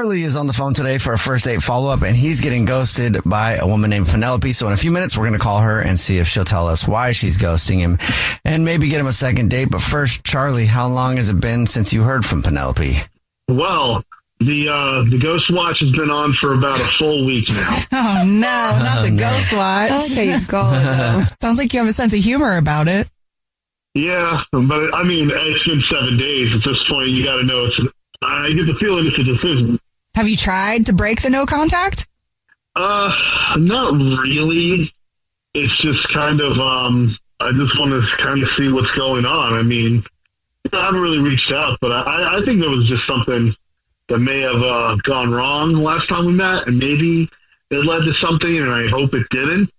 Charlie is on the phone today for a first date follow-up, and he's getting ghosted by a woman named Penelope. So in a few minutes, we're going to call her and see if she'll tell us why she's ghosting him and maybe get him a second date. But first, Charlie, how long has it been since you heard from Penelope? Well, the Ghost Watch has been on for about a full week now. Oh, no, not the Ghost Watch. Okay, go. Sounds like you have a sense of humor about it. Yeah, but I mean, it's been 7 days. At this point, you got to know I get the feeling it's a decision. Have you tried to break the no contact? Not really. It's just kind of, I just want to kind of see what's going on. I mean, I haven't really reached out, but I think there was just something that may have gone wrong last time we met, and maybe it led to something, and I hope it didn't.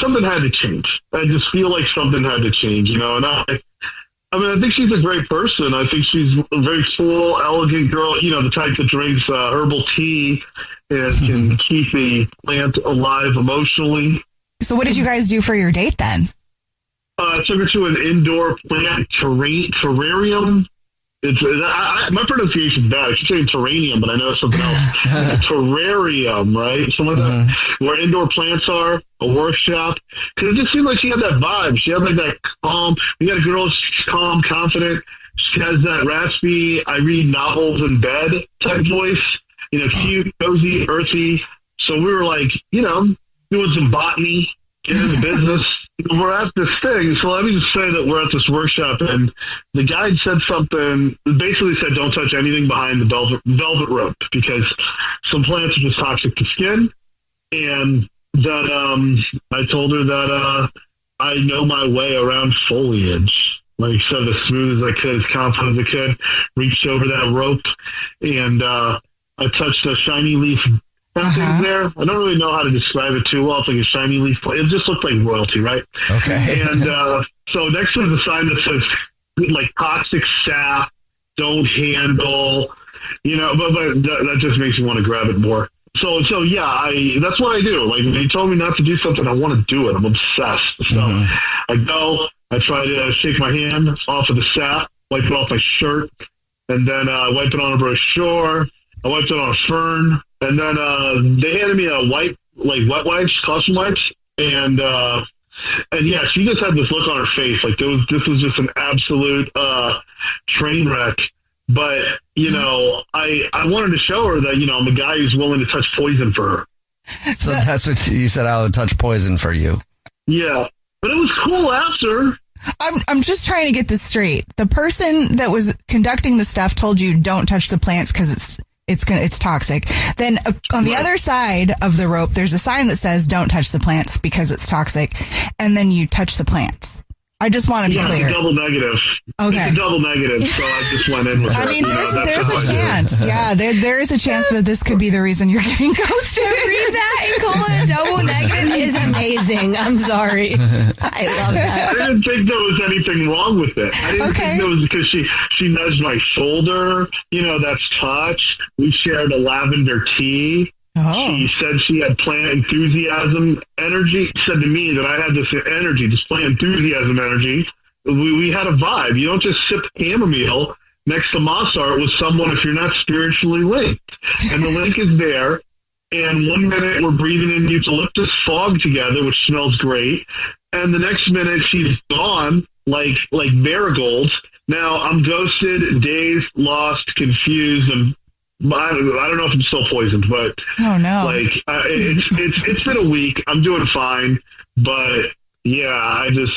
Something had to change. I just feel like something had to change, and I think she's a great person. I think she's a very full, elegant girl, the type that drinks herbal tea and can keep the plant alive emotionally. So what did you guys do for your date then? I took her to an indoor plant terrarium. My pronunciation's bad. I keep saying terrarium, but I know it's something else. Terrarium, right? Something like that. Where indoor plants are, a workshop. Because it just seemed like she had that vibe. She had like that calm. You got a girl, she's calm, confident. She has that raspy, I read novels in bed type voice. Cute, cozy, earthy. So we were like, doing some botany, getting into business. We're at this thing, so let me just say that we're at this workshop, and the guide said something, basically said don't touch anything behind the velvet rope, because some plants are just toxic to skin, and that I told her that I know my way around foliage. Like, said as smooth as I could, as confident as I could, reached over that rope, and I touched a shiny leaf things there. I don't really know how to describe it too well. It's like a shiny leaf. It just looked like royalty, right? Okay. And so next to the sign that says like toxic sap, don't handle, but that just makes me want to grab it more. So yeah, that's what I do. Like, when he told me not to do something, I want to do it. I'm obsessed. So I go, I try to shake my hand off of the sap, wipe it off my shirt, and then wipe it on a brochure. I wiped it on a fern, and then they handed me a wet wipes, caution wipes, and yeah, she just had this look on her face, like this was just an absolute train wreck. But I wanted to show her that I'm a guy who's willing to touch poison for her. So that's what you said. I would touch poison for you. Yeah, but it was cool after. I'm just trying to get this straight. The person that was conducting the stuff told you don't touch the plants because it's toxic. Then on the other side of the rope, there's a sign that says don't touch the plants because it's toxic. And then you touch the plants. I just want to be clear. It's a double negative. Okay. It's a double negative, so I just went in with it. I mean, there's a chance. Yeah, there is a chance that this could be the reason you're getting ghosted. Read that and call it a double negative is amazing. I'm sorry. I love that. I didn't think there was anything wrong with it. I didn't think there was, because she nudged my shoulder. That's touch. We shared a lavender tea. Oh. She said she had plant enthusiasm energy. She said to me that I had this energy, this plant enthusiasm energy. We had a vibe. You don't just sip chamomile next to Mossart with someone if you're not spiritually linked. And the link is there. And 1 minute we're breathing in eucalyptus fog together, which smells great. And the next minute she's gone like marigolds. Now I'm ghosted, dazed, lost, confused, and I don't know if I'm still poisoned, but oh no, it's been a week. I'm doing fine, but yeah, is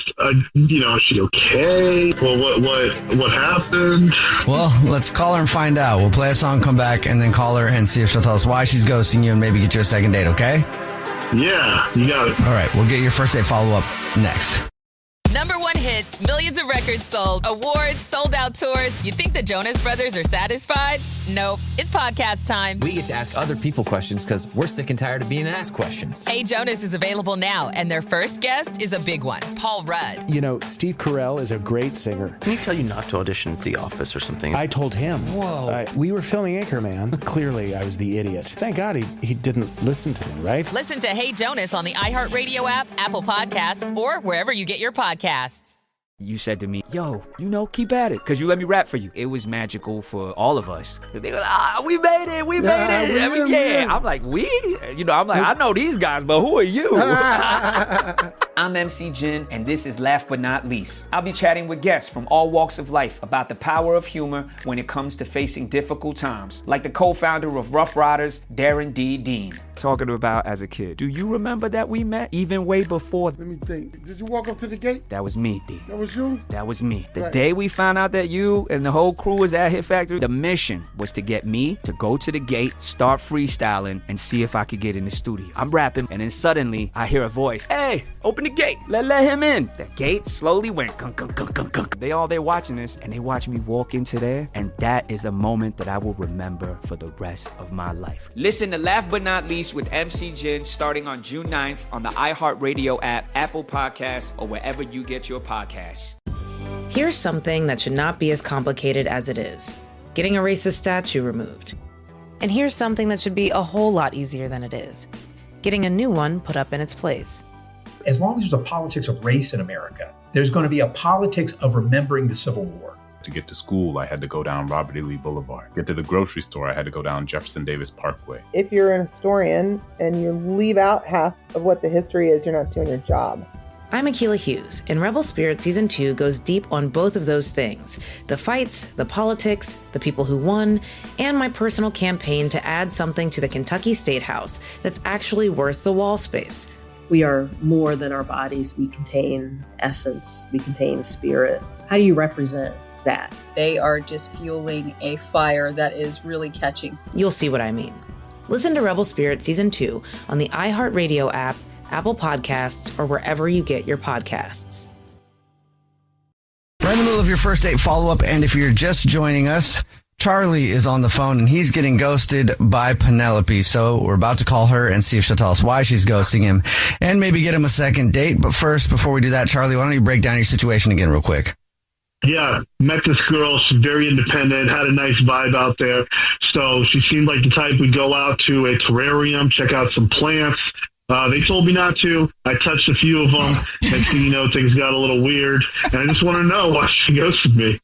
she okay? Well, what happened? Well, let's call her and find out. We'll play a song, come back, and then call her and see if she'll tell us why she's ghosting you and maybe get you a second date. Okay? Yeah, you got it. All right, we'll get your first date follow up next. #1 hits, millions of records sold, awards, sold out tours. You think the Jonas Brothers are satisfied? Nope. It's podcast time. We get to ask other people questions because we're sick and tired of being asked questions. Hey Jonas is available now, and their first guest is a big one, Paul Rudd. Steve Carell is a great singer. Can he tell you not to audition for The Office or something? I told him. Whoa. We were filming Anchorman. Clearly, I was the idiot. Thank God he didn't listen to me, right? Listen to Hey Jonas on the iHeartRadio app, Apple Podcasts, or wherever you get your podcasts. You said to me, yo, keep at it, because you let me rap for you. It was magical for all of us. They go, we made it, we made it. Yeah. I'm like, we? I'm like, I know these guys, but who are you? I'm MC Jin, and this is Last But Not Least. I'll be chatting with guests from all walks of life about the power of humor when it comes to facing difficult times, like the co-founder of Rough Riders, Darren D. Dean. Talking about as a kid. Do you remember that we met even way before? Let me think. Did you walk up to the gate? That was me, D. That was you? That was me. The day we found out that you and the whole crew was at Hit Factory, the mission was to get me to go to the gate, start freestyling, and see if I could get in the studio. I'm rapping, and then suddenly I hear a voice. Hey, open the gate. Let him in. The gate slowly went gunk, gunk, gunk, gunk, gunk. They all there watching this, and they watch me walk into there, and that is a moment that I will remember for the rest of my life. Listen to Laugh But Not Least with MC Jin starting on June 9th on the iHeartRadio app, Apple Podcasts, or wherever you get your podcasts. Here's something that should not be as complicated as it is. Getting a racist statue removed. And here's something that should be a whole lot easier than it is. Getting a new one put up in its place. As long as there's a politics of race in America, there's going to be a politics of remembering the Civil War. To get to school, I had to go down Robert E. Lee Boulevard. Get to the grocery store, I had to go down Jefferson Davis Parkway. If you're an historian and you leave out half of what the history is, you're not doing your job. I'm Akilah Hughes, and Rebel Spirit Season 2 goes deep on both of those things. The fights, the politics, the people who won, and my personal campaign to add something to the Kentucky State House that's actually worth the wall space. We are more than our bodies. We contain essence. We contain spirit. How do you represent that? They are just fueling a fire that is really catching. You'll see what I mean. Listen to Rebel Spirit Season 2 on the iHeartRadio app, Apple Podcasts, or wherever you get your podcasts. We're in the middle of your first date follow-up, and if you're just joining us, Charlie is on the phone, and he's getting ghosted by Penelope. So we're about to call her and see if she'll tell us why she's ghosting him and maybe get him a second date. But first, before we do that, Charlie, why don't you break down your situation again real quick? Yeah, met this girl. She's very independent, had a nice vibe out there. So she seemed like the type we'd go out to a terrarium, check out some plants. They told me not to. I touched a few of them. Next thing you know, things got a little weird. And I just want to know why she ghosted me.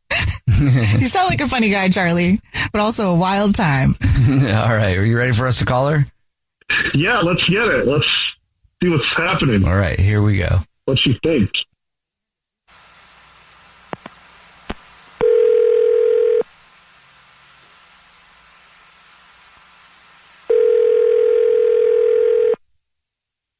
You sound like a funny guy, Charlie, but also a wild time. All right. Are you ready for us to call her? Yeah, let's get it. Let's see what's happening. All right. Here we go. What she think?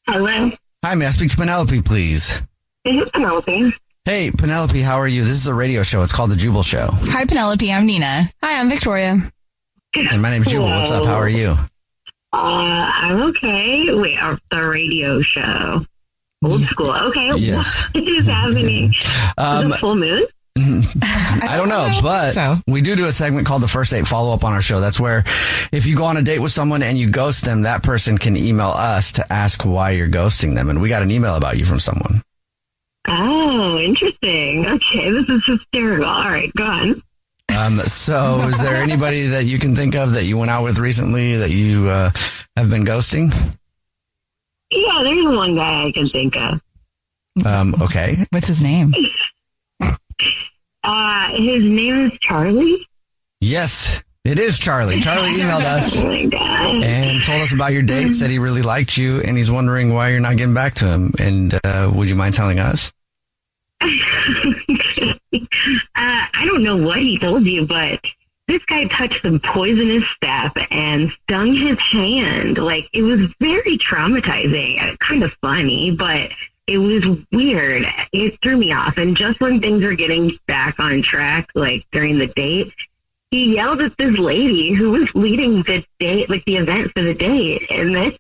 Hello. Hi, may I speak to Penelope, please? This is Penelope. Hey, Penelope, how are you? This is a radio show. It's called The Jubal Show. Hi, Penelope. I'm Nina. Hi, I'm Victoria. And my name's Jubal. What's up? How are you? I'm okay. Wait, the radio show. Old school. Okay. Yes. What is happening? Is it full moon? I don't know, but we do a segment called the First Date Follow-Up on our show. That's where if you go on a date with someone and you ghost them, that person can email us to ask why you're ghosting them. And we got an email about you from someone. Oh, interesting. Okay, this is hysterical. All right, go on. So is there anybody that you can think of that you went out with recently that you have been ghosting? Yeah, there's one guy I can think of. Okay. What's his name? His name is Charlie. Yes, it is Charlie. Charlie emailed us Oh my God. and told us about your date, said he really liked you, and he's wondering why you're not getting back to him. And would you mind telling us? I don't know what he told you, but this guy touched some poisonous stuff and stung his hand. Like, it was very traumatizing. Kind of funny, but it was weird. It threw me off. And just when things were getting back on track, like during the date, he yelled at this lady who was leading the date, like the event for the date. And this,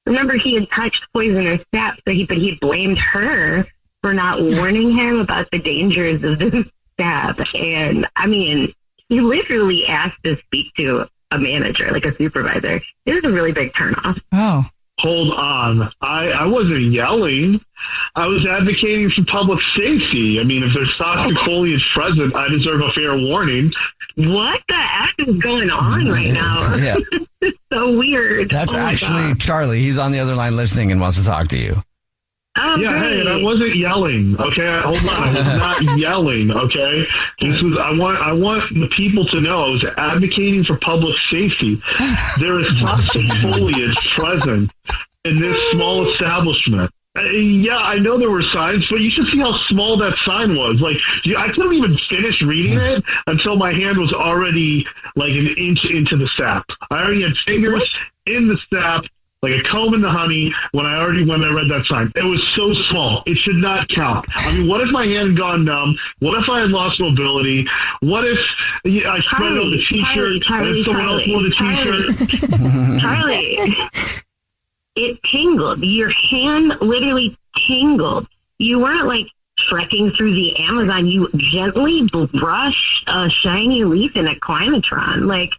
remember, he had touched poisonous stuff, but he blamed her for not warning him about the dangers of this stuff. And I mean, he literally asked to speak to a manager, like a supervisor. It was a really big turnoff. Oh. Hold on. I wasn't yelling. I was advocating for public safety. I mean, if there's toxic foliage present, I deserve a fair warning. What the F is going on right now? Yeah. It's so weird. That's Oh my actually God. Charlie. He's on the other line listening and wants to talk to you. Oh, yeah, great. hey, and I wasn't yelling, okay? Hold on, I was not yelling, okay? I want the people to know I was advocating for public safety. There is toxic foliage present in this small establishment. Yeah, I know there were signs, but you should see how small that sign was. Like, I couldn't even finish reading it until my hand was already like an inch into the sap. I already had fingers in the sap, like a comb in the honey, when I read that sign. It was so small. It should not count. I mean, what if my hand had gone numb? What if I had lost mobility? What if I spread out the T-shirt and someone else wore the T-shirt? Charlie, it tingled. Your hand literally tingled. You weren't like trekking through the Amazon. You gently brushed a shiny leaf in a climatron. Like,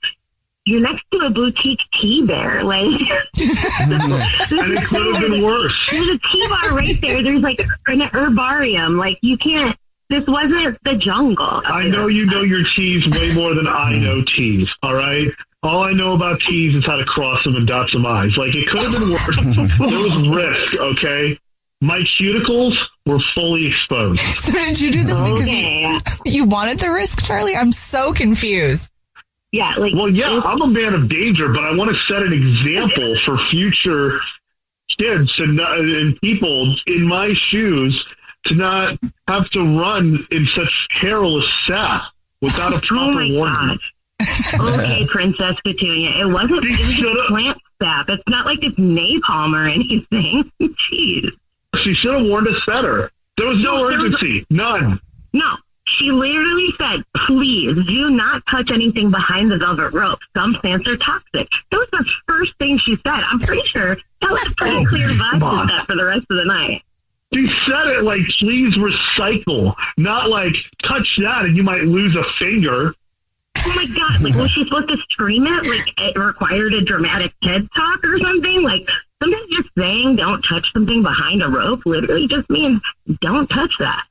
you're next to a boutique tea bear. Like, and it could have been worse. There's a tea bar right there. There's like an herbarium. Like, you can't. This wasn't the jungle. I know you know your teas way more than I know teas. All right. All I know about teas is how to cross them and dot some I's. Like, it could have been worse. There was risk. Okay. My cuticles were fully exposed. So did you do this because you wanted the risk, Charlie? I'm so confused. Yeah, like, well, yeah, I'm a man of danger, but I want to set an example for future kids and people in my shoes to not have to run in such perilous sap without a proper warning. Okay, Princess Petunia, it was just plant sap. It's not like it's napalm or anything. Jeez. She should have warned us better. There was no urgency. None. No. She literally said, please do not touch anything behind the velvet rope. Some plants are toxic. That was the first thing she said. I'm pretty sure that was a pretty clear vibe with that for the rest of the night. She said it like, please recycle, not like, touch that and you might lose a finger. Oh my God, like, was she supposed to scream it? Like, it required a dramatic TED talk or something? Like, sometimes just saying don't touch something behind a rope literally just means don't touch that.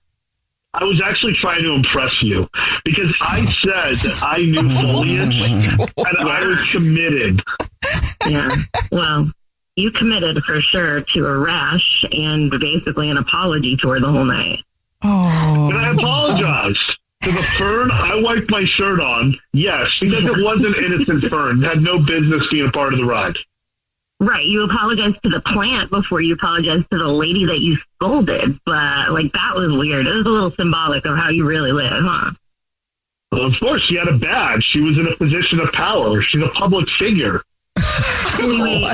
I was actually trying to impress you because I said that I knew foliage and I was committed. Yeah, well, you committed for sure to a rash and basically an apology tour the whole night. Oh. And I apologized to the fern. I wiped my shirt on, yes, because it was an innocent fern. It had no business being a part of the ride. Right, you apologized to the plant before you apologized to the lady that you scolded, but, like, that was weird. It was a little symbolic of how you really live, huh? Well, of course, she had a badge. She was in a position of power. She's a public figure. Anyway,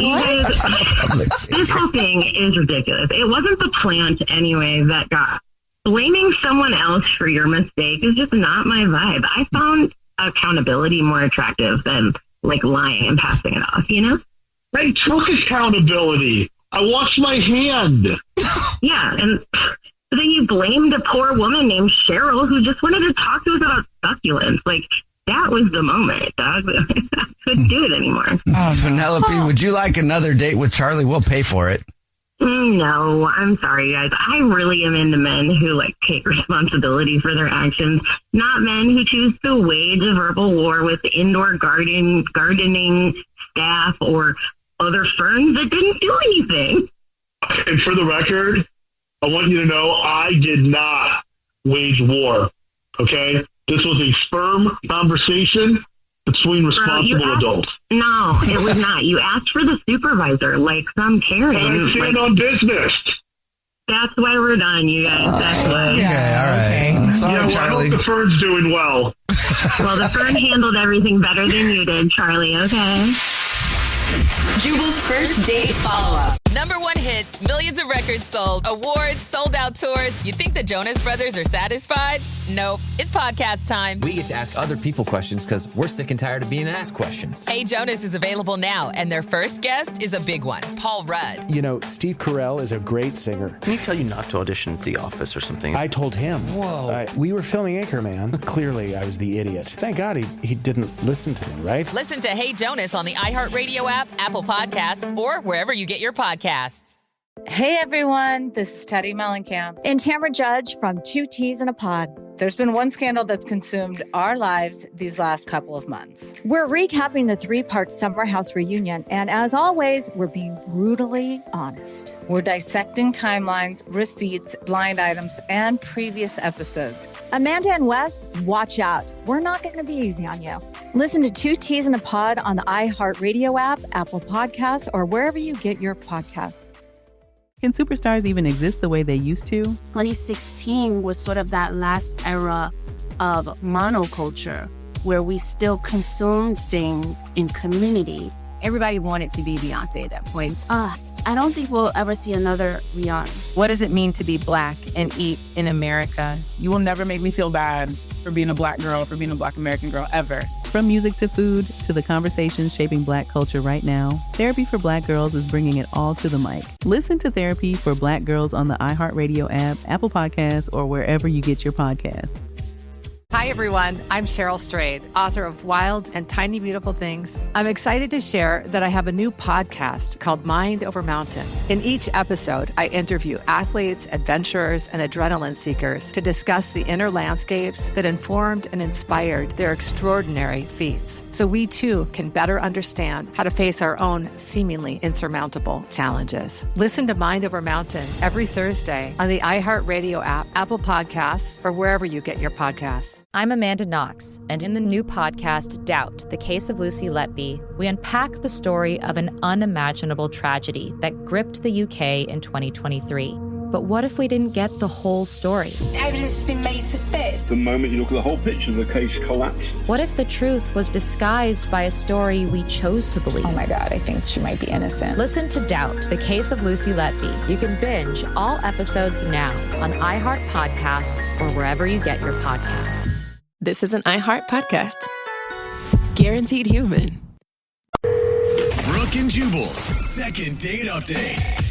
this whole thing is ridiculous. It wasn't the plant, anyway, that got... Blaming someone else for your mistake is just not my vibe. I found accountability more attractive than, like, lying and passing it off, you know? I took accountability. I washed my hand. Yeah, and then you blamed a poor woman named Cheryl who just wanted to talk to us about succulents. Like, that was the moment, dog. I couldn't do it anymore. Penelope, would you like another date with Charlie? We'll pay for it. No, I'm sorry, guys. I really am into men who, like, take responsibility for their actions, not men who choose to wage a verbal war with indoor gardening staff or other firms that didn't do anything. And for the record, I want you to know I did not wage war, okay? This was a firm conversation between responsible adults. No, it was not. You asked for the supervisor, like some Karen. I stand on business. That's why we're done, you guys. That's why. Okay, all right. I'm sorry, well, Charlie. I hope the fern's doing well. Well, the fern handled everything better than you did, Charlie, okay? Jubal's first date follow-up. #1 hits, millions of records sold, awards, sold-out tours. You think the Jonas Brothers are satisfied? Nope. It's podcast time. We get to ask other people questions because we're sick and tired of being asked questions. Hey Jonas is available now, and their first guest is a big one, Paul Rudd. You know, Steve Carell is a great singer. Can he tell you not to audition for The Office or something? I told him. Whoa. We were filming Anchorman. Clearly, I was the idiot. Thank God he didn't listen to me, right? Listen to Hey Jonas on the iHeartRadio app, Apple Podcasts, or wherever you get your podcasts. Hey everyone, this is Teddy Mellencamp and Tamara Judge from Two Teas in a Pod. There's been one scandal that's consumed our lives these last couple of months. We're recapping the 3-part Summer House reunion, and as always, we're being brutally honest. We're dissecting timelines, receipts, blind items, and previous episodes. Amanda and Wes, watch out. We're not going to be easy on you. Listen to 2 T's in a Pod on the iHeartRadio app, Apple Podcasts, or wherever you get your podcasts. Can superstars even exist the way they used to? 2016 was sort of that last era of monoculture where we still consumed things in community. Everybody wanted to be Beyonce at that point. I don't think we'll ever see another Rihanna. What does it mean to be Black and eat in America? You will never make me feel bad for being a Black girl, for being a Black American girl, ever. From music to food to the conversations shaping Black culture right now, Therapy for Black Girls is bringing it all to the mic. Listen to Therapy for Black Girls on the iHeartRadio app, Apple Podcasts, or wherever you get your podcasts. Hi, everyone. I'm Cheryl Strayed, author of Wild and Tiny Beautiful Things. I'm excited to share that I have a new podcast called Mind Over Mountain. In each episode, I interview athletes, adventurers, and adrenaline seekers to discuss the inner landscapes that informed and inspired their extraordinary feats. So we too can better understand how to face our own seemingly insurmountable challenges. Listen to Mind Over Mountain every Thursday on the iHeartRadio app, Apple Podcasts, or wherever you get your podcasts. I'm Amanda Knox, and in the new podcast, Doubt, The Case of Lucy Letby, we unpack the story of an unimaginable tragedy that gripped the UK in 2023. But what if we didn't get the whole story? Evidence has been made to fit. The moment you look at the whole picture, the case collapsed. What if the truth was disguised by a story we chose to believe? Oh my God, I think she might be innocent. Listen to Doubt, The Case of Lucy Letby. You can binge all episodes now on iHeart Podcasts or wherever you get your podcasts. This is an iHeart podcast. Guaranteed human. Brooke and Jubal's second date update.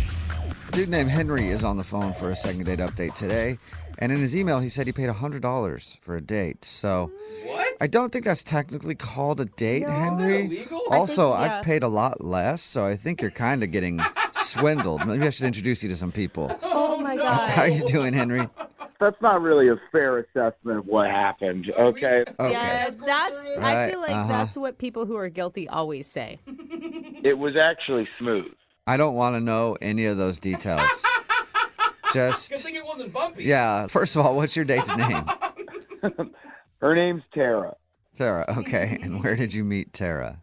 A dude named Henry is on the phone for a second date update today, and in his email he said he paid $100 for a date. So what? I don't think that's technically called a date, No, Henry. is that illegal? Also, I think, yeah. I've paid a lot less, so I think you're kind of getting swindled. Maybe I should introduce you to some people. Oh my God. How you doing, Henry? That's not really a fair assessment of what happened, okay? Yeah, that's. I Right, feel like that's what people who are guilty always say. It was actually smooth. I don't want to know any of those details. Just Good thing it wasn't bumpy. yeah. First of all, what's your date's name? Her name's Tara. Tara. Okay. And where did you meet Tara?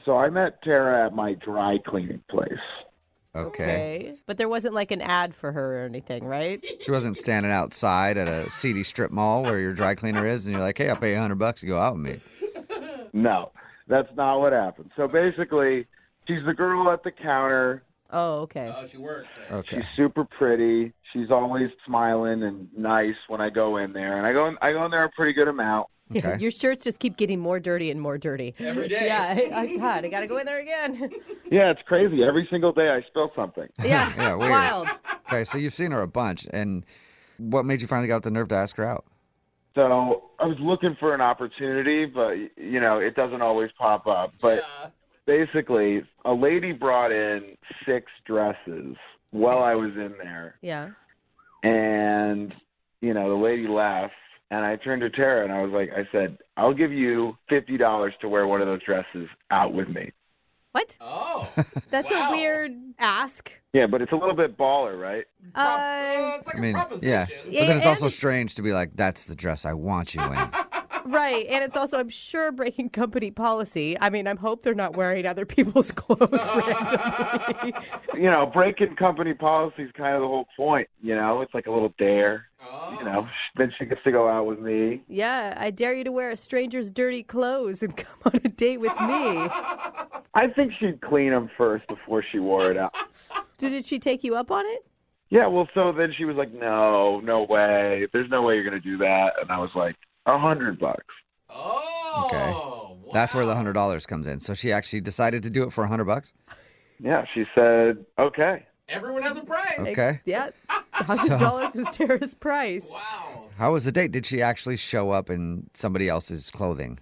So I met Tara at my dry cleaning place. Okay. But there wasn't like an ad for her or anything, right? She wasn't standing outside at a seedy strip mall where your dry cleaner is, and you're like, "Hey, I'll pay you $100 to go out with me." No, that's not what happened. So basically, she's the girl at the counter. Oh, okay. Oh, she works there. Okay. She's super pretty. She's always smiling and nice when I go in there, and I go in there a pretty good amount. Okay. Your shirts just keep getting more dirty and more dirty. Every day. Yeah, God, I got to go in there again. Yeah, it's crazy. Every single day I spill something. Yeah, Yeah, weird. wild. Okay, so you've seen her a bunch, and what made you finally get the nerve to ask her out? So I was looking for an opportunity, but, you know, it doesn't always pop up. But basically, a lady brought in 6 dresses while I was in there. Yeah. And, you know, the lady left. And I turned to Tara and I said, I'll give you $50 to wear one of those dresses out with me. What? Oh. That's a weird ask. Yeah, but it's a little bit baller, right? It's like I mean, a proposition. yeah. But Yeah, then it's and also it's- strange to be like, "That's the dress I want you in." Right. And it's also, I'm sure, breaking company policy. I mean, I hope they're not wearing other people's clothes randomly. You know, breaking company policy is kind of the whole point. You know, it's like a little dare. You know, then she gets to go out with me. Yeah, I dare you to wear a stranger's dirty clothes and come on a date with me. I think she'd clean them first before she wore it out. Did she take you up on it? Yeah, well, so then she was like, no way. There's no way you're going to do that. And I was like, $100. Oh. Okay. Wow. That's where the $100 comes in. So she actually decided to do it for $100. Yeah, she said, okay. Everyone has a price. Okay. Yeah. $100 was Tara's price. Wow. How was the date? Did she actually show up in somebody else's clothing?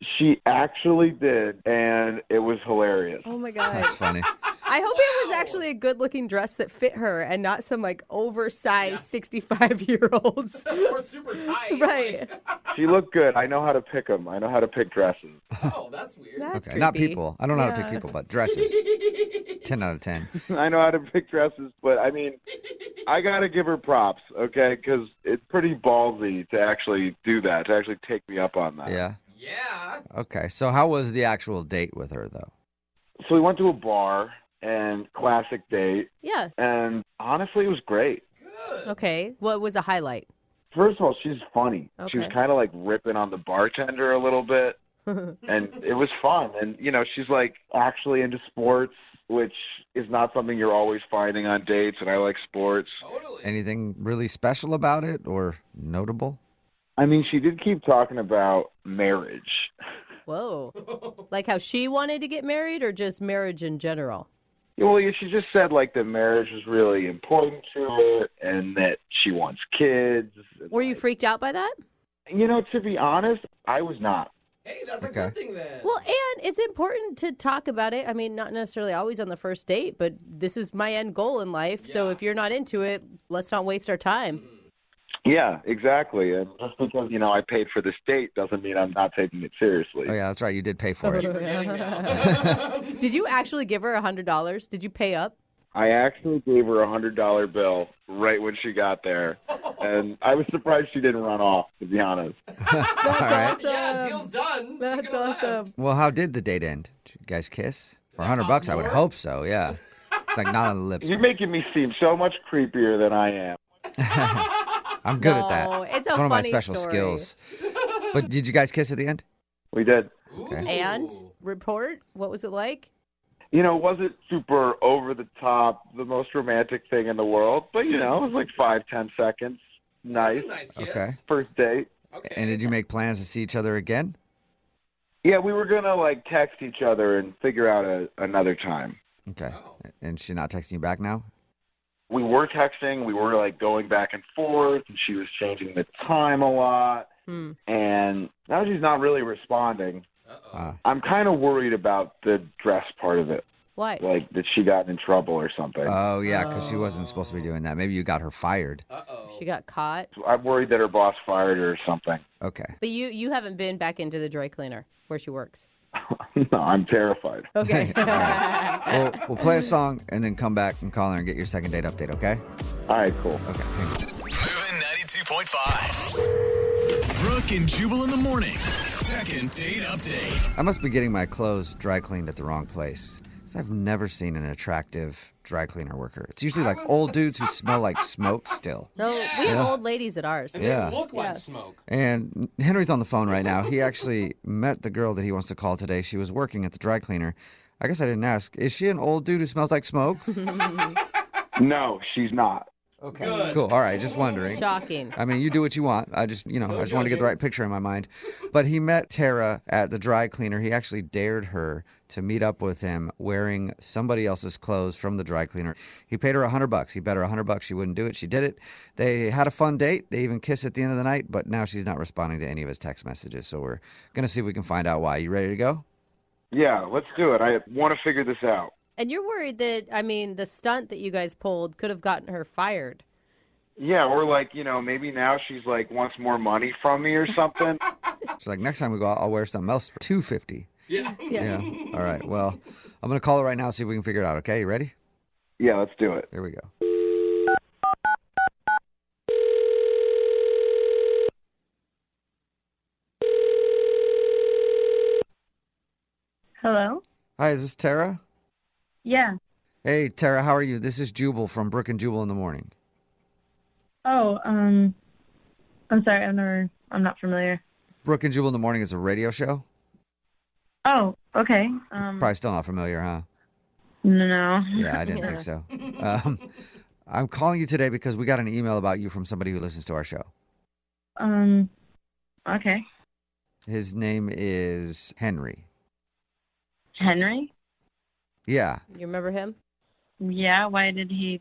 She actually did, and it was hilarious. Oh, my God. That's funny. I hope it was actually a good-looking dress that fit her and not some, like, oversized 65-year-olds. Or super tight. Right. She looked good. I know how to pick them. I know how to pick dresses. Oh, that's weird. That's Okay, not creepy. people. I don't know how to pick Yeah. people, but dresses. 10 out of 10. I know how to pick dresses, but I mean, I got to give her props, okay? Because it's pretty ballsy to actually do that, to actually take me up on that. Yeah. Yeah. Okay, so how was the actual date with her, though? So we went to a bar and classic date, Yeah. and honestly, it was great. Okay. What was a highlight? First of all, she's funny. She was Okay. kind of like ripping on the bartender a little bit, and it was fun. And, you know, she's like actually into sports, which is not something you're always finding on dates, and I like sports. Anything really special about it or notable? I mean, she did keep talking about marriage. Whoa. Like how she wanted to get married or just marriage in general? Well, yeah, she just said like that marriage was really important to her and that she wants kids. Were you freaked out by that? You know, to be honest, I was not. Hey, that's a good thing then. Well, and it's important to talk about it. I mean, not necessarily always on the first date, but this is my end goal in life. So if you're not into it, let's not waste our time. Yeah, exactly. And just because, you know, I paid for this date doesn't mean I'm not taking it seriously. Oh, yeah, that's right. You did pay for it. Did you actually give her $100? Did you pay up? I actually gave her a $100 bill right when she got there. And I was surprised she didn't run off, to be honest. That's awesome. Yeah, deal's done. That's awesome. Well, how did the date end? Did you guys kiss? For $100, I would hope so, yeah. It's like not on the lips. You're making me seem so much creepier than I am. I'm good at No, that. it's a one of my funny special story. skills. But did you guys kiss at the end? We did. Okay. And report, what was it like? You know, it wasn't super over the top, the most romantic thing in the world, but, you know, it was like 5-10 seconds. Nice. Okay. First date. And did you make plans to see each other again? Yeah, we were going to, like, text each other and figure out another time. Okay. And she's not texting you back now? We were texting. We were, like, going back and forth, and she was changing the time a lot. And now she's not really responding. I'm kind of worried about the dress part of it. Why? Like, that she got in trouble or something. Oh, yeah, because she wasn't supposed to be doing that. Maybe you got her fired. She got caught. I'm worried that her boss fired her or something. Okay. But you haven't been back into the dry cleaner where she works. No, I'm terrified. Okay. All right. We'll play a song and then come back and call her and get your second date update, okay? All right, cool. Okay, hang on. Moving 92.5. Brooke and Jubal in the mornings. Second date update. I must be getting my clothes dry cleaned at the wrong place. 'Cause I've never seen an attractive dry cleaner worker. It's usually like old dudes who smell like smoke still. No, we have old ladies at ours. And Yeah. they look like smoke. And Henry's on the phone right now. He actually met the girl that he wants to call today. She was working at the dry cleaner. I guess I didn't ask. Is she an old dude who smells like smoke? No, she's not. Okay. Good. Cool. All right. Just wondering. Shocking. I mean, you do what you want. I just want to get the right picture in my mind. But he met Tara at the dry cleaner. He actually dared her to meet up with him wearing somebody else's clothes from the dry cleaner. He paid her $100. He bet her $100 she wouldn't do it. She did it. They had a fun date. They even kissed at the end of the night, but now she's not responding to any of his text messages. So we're going to see if we can find out why. You ready to go? Yeah, let's do it. I want to figure this out. And you're worried that, I mean, the stunt that you guys pulled could have gotten her fired. Yeah, or like, you know, maybe now she's like wants more money from me or something. She's like, next time we go out, I'll wear something else for $250. Yeah. Yeah. All right. Well, I'm going to call her right now, see if we can figure it out. Okay, you ready? Yeah, let's do it. Here we go. Hello? Hi, is this Tara? Yeah. Hey, Tara, how are you? This is Jubal from Brooke and Jubal in the morning. Oh, I'm sorry, I'm not familiar. Brooke and Jubal in the morning is a radio show? Oh, okay. Probably still not familiar, huh? No. Yeah, I didn't think so. I'm calling you today because we got an email about you from somebody who listens to our show. Okay. His name is Henry. Henry? Yeah. You remember him? Yeah, why did he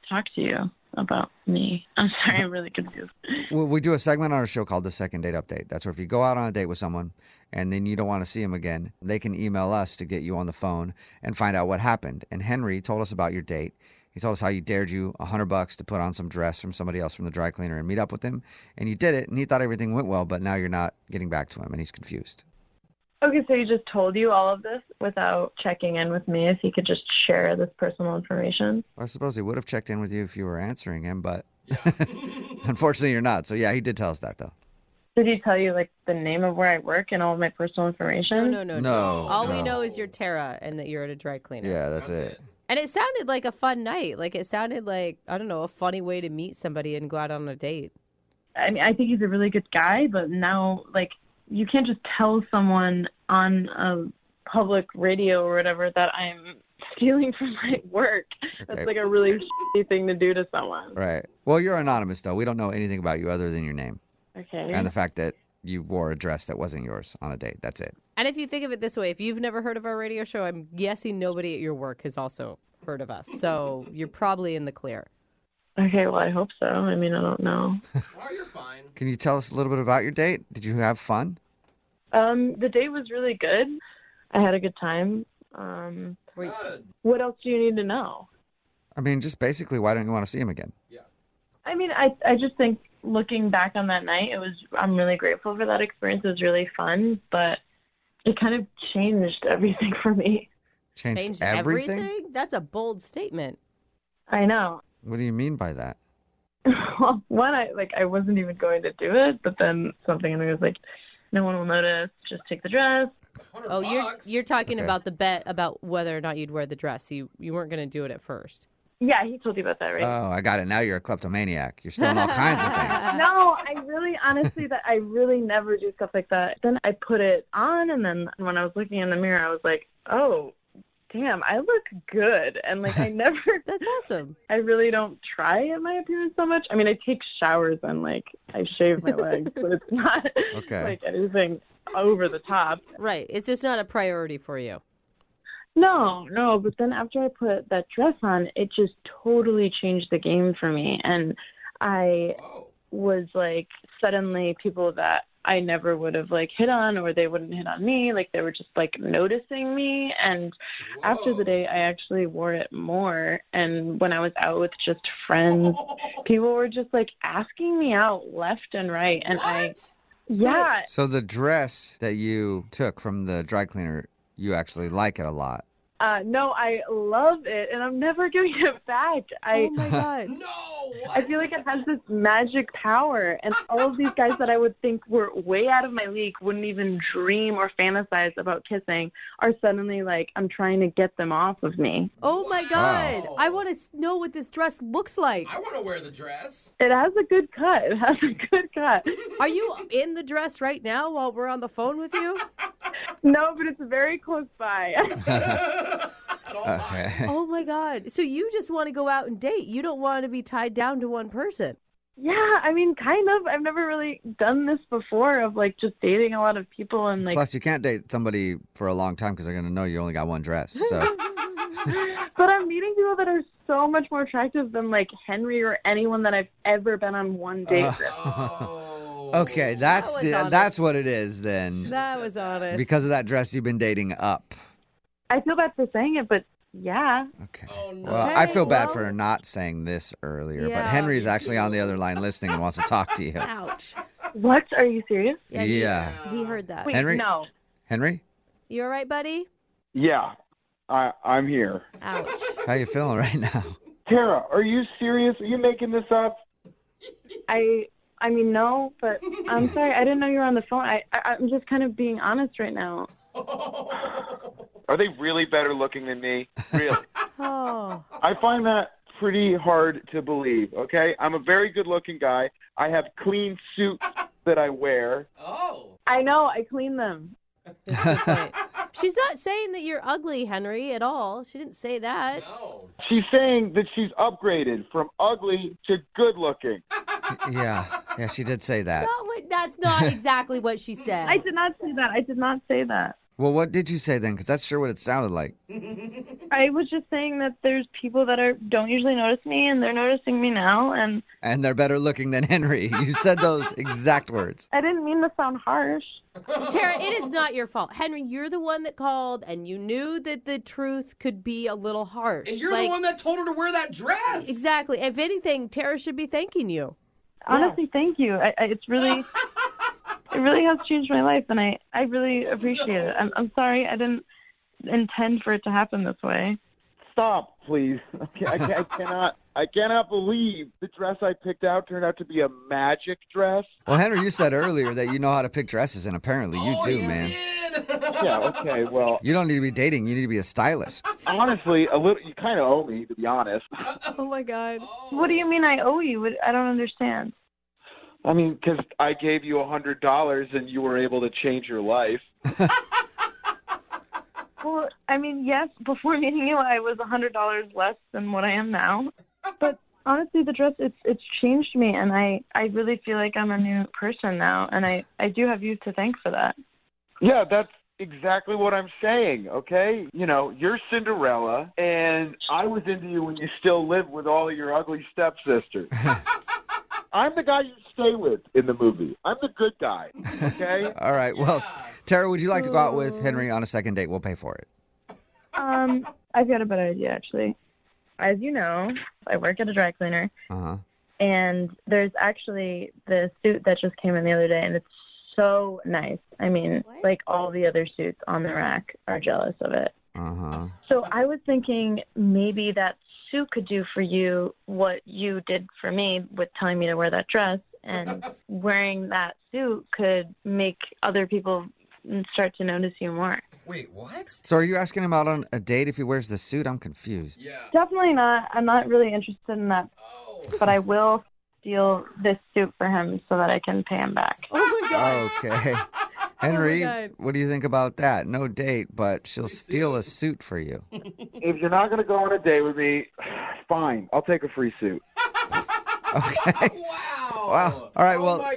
talk to you? about me? I'm sorry, I'm really confused. Well, we do a segment on our show called the Second Date Update. That's where if you go out on a date with someone and then you don't want to see them again, they can email us to get you on the phone and find out what happened. And Henry told us about your date. He told us how you dared you $100 to put on some dress from somebody else from the dry cleaner and meet up with him. And you did it, and he thought everything went well, but now you're not getting back to him, and he's confused. Okay, so he just told you all of this without checking in with me if he could just share this personal information? Well, I suppose he would have checked in with you if you were answering him, but unfortunately you're not. So, yeah, he did tell us that, though. Did he tell you, like, the name of where I work and all of my personal information? No. All we know is you're Tara and that you're at a dry cleaner. Yeah, that's it. And it sounded like a fun night. Like, it sounded like, I don't know, a funny way to meet somebody and go out on a date. I mean, I think he's a really good guy, but now, like, you can't just tell someone on a public radio or whatever that I'm stealing from my work. That's like a really shitty thing to do to someone. Right. Well, you're anonymous, though. We don't know anything about you other than your name. Okay. And the fact that you wore a dress that wasn't yours on a date. That's it. And if you think of it this way, if you've never heard of our radio show, I'm guessing nobody at your work has also heard of us. So you're probably in the clear. Okay, well, I hope so. I mean, I don't know. Oh, you're fine. Can you tell us a little bit about your date? Did you have fun? The date was really good. I had a good time. What else do you need to know? I mean, just basically, why don't you want to see him again? I mean, I just think looking back on that night, I'm really grateful for that experience. It was really fun, but it kind of changed everything for me. Changed everything? That's a bold statement. I know. What do you mean by that? Well, one, I wasn't even going to do it, but then something in me was like, no one will notice. Just take the dress. Oh, you're talking about the bet about whether or not you'd wear the dress. You weren't going to do it at first. Yeah, he told you about that, right? Oh, I got it. Now you're a kleptomaniac. You're stealing all kinds of things. No, I really never do stuff like that. Then I put it on, and then when I was looking in the mirror, I was like, oh, damn, I look good. And like, I never. That's awesome. I really don't try at my appearance so much. I mean, I take showers and like I shave my legs, but it's not like anything over the top. Right. It's just not a priority for you. No. But then after I put that dress on, it just totally changed the game for me. And I was like, suddenly people that I never would have like hit on, or they wouldn't hit on me. Like they were just like noticing me. And after the day, I actually wore it more. And when I was out with just friends, people were just like asking me out left and right. And yeah. So the dress that you took from the dry cleaner, you actually like it a lot. No, I love it, and I'm never giving it back. Oh my God. No! I feel like it has this magic power, and all of these guys that I would think were way out of my league, wouldn't even dream or fantasize about kissing, are suddenly like, I'm trying to get them off of me. Oh my God. Wow. I want to know what this dress looks like. I want to wear the dress. It has a good cut. Are you in the dress right now while we're on the phone with you? No, but it's very close by. Okay. Oh my God. So you just want to go out and date. You don't want to be tied down to one person. Yeah, I mean, kind of. I've never really done this before of like just dating a lot of people and like. Plus, you can't date somebody for a long time because they're going to know you only got one dress. So. But I'm meeting people that are so much more attractive than like Henry or anyone that I've ever been on one date with. Okay, that's what it is then. That was honest. Because of that dress, you've been dating up. I feel bad for saying it, but yeah. Okay. Oh, no. Well, I feel bad for not saying this earlier, Yeah. but Henry's actually on the other line listening and wants to talk to you. Ouch. What? Are you serious? Yeah. He heard that. Wait, Henry? no. Henry? You all right, buddy? Yeah, I'm here. Ouch. How you feeling right now? Tara, are you serious? Are you making this up? I mean, no, but I'm sorry. I didn't know you were on the phone. I'm just kind of being honest right now. Are they really better looking than me? Really? Oh. I find that pretty hard to believe, okay? I'm a very good-looking guy. I have clean suits that I wear. Oh. I know. I clean them. She's not saying that you're ugly, Henry, at all. She didn't say that. No. She's saying that she's upgraded from ugly to good-looking. Yeah, she did say that. That's not exactly what she said. I did not say that. Well, what did you say then? Because that's sure what it sounded like. I was just saying that there's people that don't usually notice me, and they're noticing me now, and they're better looking than Henry. You said those exact words. I didn't mean to sound harsh. Tara, it is not your fault. Henry, you're the one that called, and you knew that the truth could be a little harsh. And you're the one that told her to wear that dress. Exactly. If anything, Tara should be thanking you. Honestly, thank you. It's really... It really has changed my life, and I really appreciate it. I'm sorry I didn't intend for it to happen this way. Stop, please. I cannot believe the dress I picked out turned out to be a magic dress. Well, Henry, you said earlier that you know how to pick dresses, and apparently you do, man. Yeah, okay, well... You don't need to be dating. You need to be a stylist. Honestly, a little. You kind of owe me, to be honest. Oh, my God. What do you mean I owe you? I don't understand. I mean, because I gave you $100 and you were able to change your life. Well, I mean, yes, before meeting you, I was $100 less than what I am now. But honestly, the dress, it's changed me, and I really feel like I'm a new person now, and I do have you to thank for that. Yeah, that's exactly what I'm saying, okay? You know, you're Cinderella, and I was into you when you still lived with all of your ugly stepsisters. I'm the guy you stay with in the movie. I'm the good guy, okay? All right, well, Tara, would you like to go out with Henry on a second date? We'll pay for it. I've got a better idea, actually. As you know, I work at a dry cleaner, and there's actually the suit that just came in the other day, and it's so nice. I mean, like all the other suits on the rack are jealous of it. So I was thinking maybe that suit could do for you what you did for me with telling me to wear that dress, and wearing that suit could make other people start to notice you more. Wait, what? So are you asking him out on a date if he wears the suit? I'm confused. Yeah. Definitely not. I'm not really interested in that, but I will steal this suit for him so that I can pay him back. Oh, my God. Okay. Henry, God. what do you think about that? No date, but she'll steal a suit for you. If you're not going to go on a date with me, fine. I'll take a free suit. Okay. Wow. All right, well,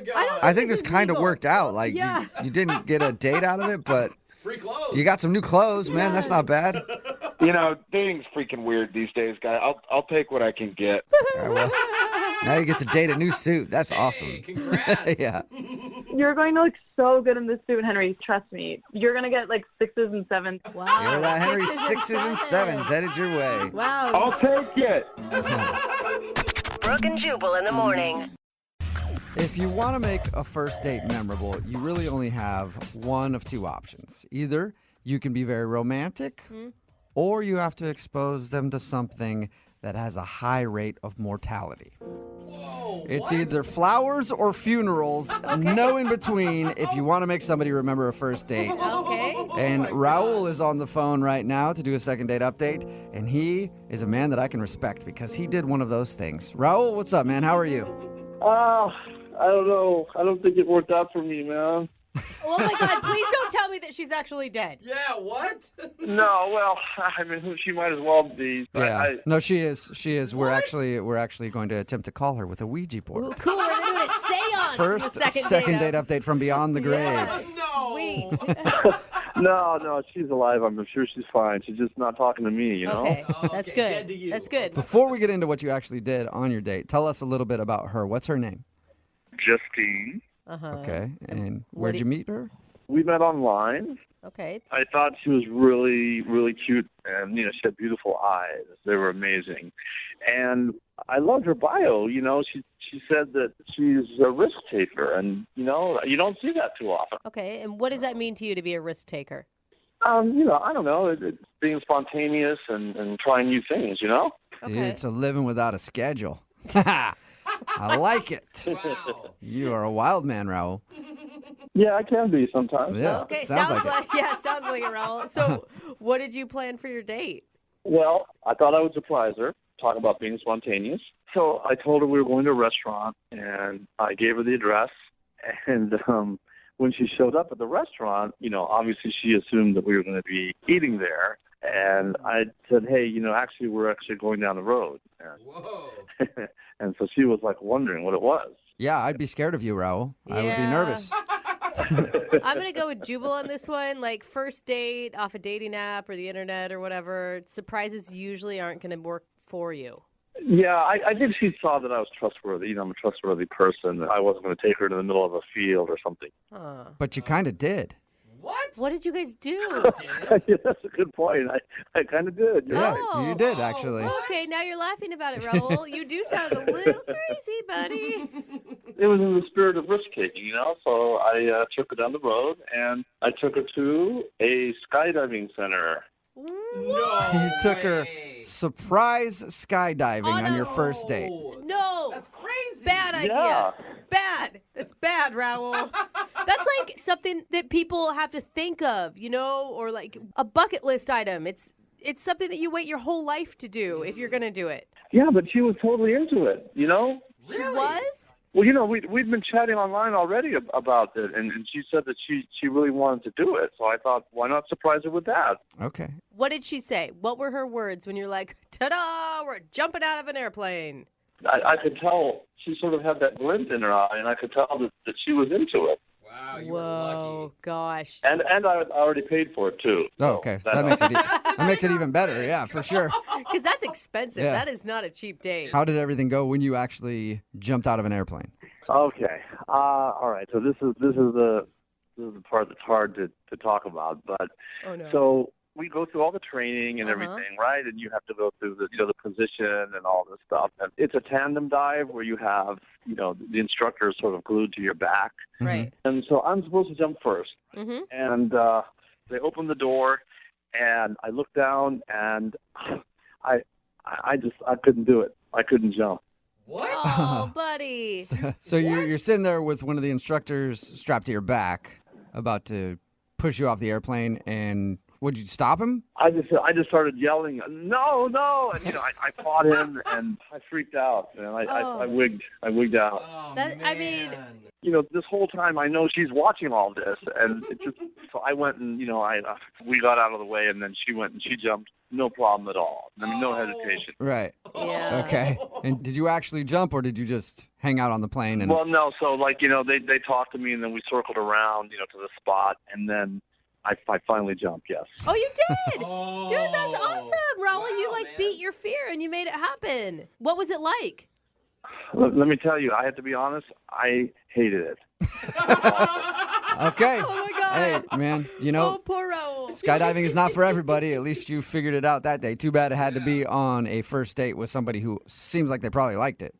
I think this kind of worked out. Like, you didn't get a date out of it, but free clothes. You got some new clothes, man. That's not bad. You know, dating's freaking weird these days, guy. I'll take what I can get. All right, well, now you get to date a new suit. That's awesome. Congrats. Yeah. You're going to look so good in this suit, Henry. Trust me. You're going to get like 6s and 7s. Wow. You're right, Henry. 6s and 7s headed your way. Wow. I'll take it. Brooke and Jubal in the morning. If you want to make a first date memorable, you really only have one of two options. Either you can be very romantic, or you have to expose them to something that has a high rate of mortality. Whoa, it's either flowers or funerals, no in between if you want to make somebody remember a first date. Okay. And Raul is on the phone right now to do a second date update, and he is a man that I can respect because he did one of those things. Raul, what's up, man? How are you? I don't know. I don't think it worked out for me, man. Oh, my God. Please don't tell me that she's actually dead. Yeah, what? No, well, I mean, she might as well be. Yeah. No, she is. She is. We're actually going to attempt to call her with a Ouija board. Ooh, cool. We're going to do a seance. First second date update from beyond the grave. Yeah, no. Sweet. No, she's alive. I'm sure she's fine. She's just not talking to me, you know? Okay, that's good. That's good. Before we get into what you actually did on your date, tell us a little bit about her. What's her name? Justine. Okay, and where'd you meet her? We met online. Okay. I thought she was really, really cute, and, you know, she had beautiful eyes. They were amazing. And I loved her bio. You know, she said that she's a risk taker, and, you know, you don't see that too often. Okay, and what does that mean to you to be a risk taker? You know, I don't know. It's being spontaneous and trying new things, you know? Dude, it's a living without a schedule. I like it. Wow. You are a wild man, Raul. Yeah, I can be sometimes. Yeah. Okay, sounds like it. Sounds like it, Raul. So, what did you plan for your date? Well, I thought I would surprise her, talk about being spontaneous. So I told her we were going to a restaurant, and I gave her the address. And when she showed up at the restaurant, you know, obviously she assumed that we were going to be eating there. And I said, hey, you know, actually, we're actually going down the road. Whoa. And so she was, like, wondering what it was. Yeah, I'd be scared of you, Raul. I would be nervous. I'm going to go with Jubal on this one. Like, first date off a dating app or the internet or whatever, surprises usually aren't going to work for you. Yeah, I think she saw that I was trustworthy. You know, I'm a trustworthy person. I wasn't going to take her to the middle of a field or something. But you kind of did. What did you guys do? Yeah, that's a good point. I kind of did. You're Yeah, right. you did, actually. Okay, now you're laughing about it, Raul. You do sound a little crazy, buddy. It was in the spirit of risk-taking, you know, so I took her down the road, and I took her to a skydiving center. You took her surprise skydiving on your first date. No. That's crazy. Bad idea. Yeah. Bad. That's bad, Raul. That's like something that people have to think of, you know, or like a bucket list item. It's something that you wait your whole life to do if you're going to do it. Yeah, but she was totally into it, you know? She was? Well, you know, we'd been chatting online already about it, and she said that she really wanted to do it. So I thought, why not surprise her with that? Okay. What did she say? What were her words when you're like, ta-da, we're jumping out of an airplane? I could tell she sort of had that glint in her eye, and I could tell that she was into it. Wow, you Whoa, were gosh. And I already paid for it, too. Oh, okay. That makes it even better. Yeah, for sure. Because that's expensive. Yeah. That is not a cheap date. How did everything go when you actually jumped out of an airplane? Okay. All right. So this is the part that's hard to talk about. But Oh, no. so we go through all the training and everything, right? And you have to go through the position and all this stuff. And it's a tandem dive where you have, the instructor is sort of glued to your back. Right. And so I'm supposed to jump first. Mm-hmm. And they open the door, and I look down, and I couldn't do it. I couldn't jump. What? Oh, buddy. So you're sitting there with one of the instructors strapped to your back, about to push you off the airplane, and would you stop him? I just started yelling, no, and I fought him, and I freaked out, and I wigged out. Oh, That, I mean, This whole time I know she's watching all this, and it just so I went and we got out of the way, and then she went and she jumped, no problem at all. I mean, no hesitation. Right. yeah. Okay. And did you actually jump, or did you just hang out on the plane? And Well, no. So they talked to me, and then we circled around, to the spot, and then I finally jumped. Yes. Oh, you did? Oh. Dude, that's awesome. Raul, you Wow, man. beat your fear and you made it happen. What was it like? Let me tell you, I have to be honest. I hated it. Okay. Oh, my God. Hey, man, Oh, poor Raul. skydiving is not for everybody. At least you figured it out that day. Too bad it had to be on a first date with somebody who seems like they probably liked it.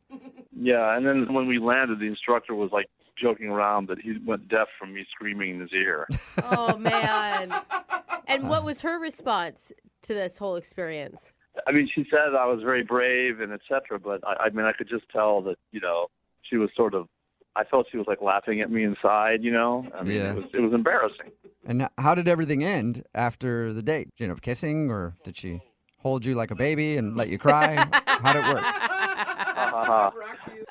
Yeah, and then when we landed, the instructor was joking around that he went deaf from me screaming in his ear. Oh, man. And what was her response to this whole experience? I mean, she said I was very brave and et cetera, but I could just tell that, she was sort of, I felt she was laughing at me inside, I mean, Yeah. it was embarrassing. And how did everything end after the date? Did you end up kissing, or did she hold you like a baby and let you cry? How'd it work?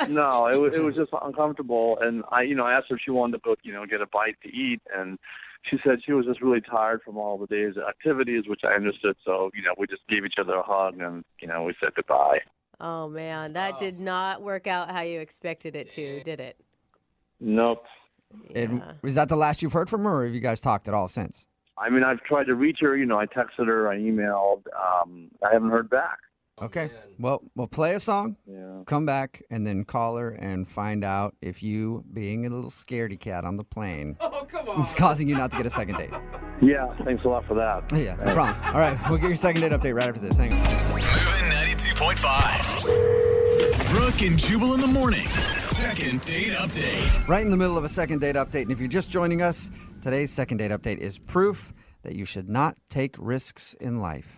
No, it was just uncomfortable. And I asked her if she wanted to go, get a bite to eat. And she said she was just really tired from all the day's activities, which I understood. So, we just gave each other a hug and, we said goodbye. Oh, man. That did not work out how you expected it to, did it? Nope. And was that the last you've heard from her, or have you guys talked at all since? I mean, I've tried to reach her. I texted her, I emailed. I haven't heard back. Okay. Well, we'll play a song, Yeah. come back, and then call her and find out if you, being a little scaredy cat on the plane, Oh, come on. is causing you not to get a second date. Yeah, thanks a lot for that. Yeah, no problem. All right, we'll get your second date update right after this. Hang on. Moving 92.5. Brooke and Jubal in the mornings. Second date update. Right in the middle of a second date update. And if you're just joining us, today's second date update is proof that you should not take risks in life.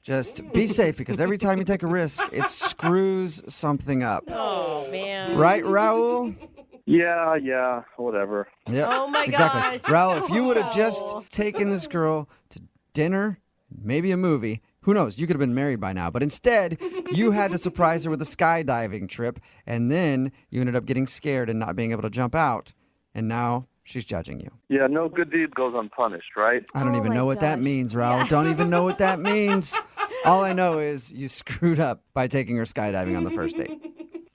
Just be safe, because every time you take a risk, it screws something up. Oh, man. Right, Raul? Yeah, whatever. Yep. Oh, my exactly. gosh. Raul, if you would have just taken this girl to dinner, maybe a movie, who knows? You could have been married by now. But instead, you had to surprise her with a skydiving trip, and then you ended up getting scared and not being able to jump out. And now she's judging you. Yeah, no good deed goes unpunished, right? I don't Oh even my know what that gosh. means, Raul. Don't even know what that means. All I know is you screwed up by taking her skydiving on the first date.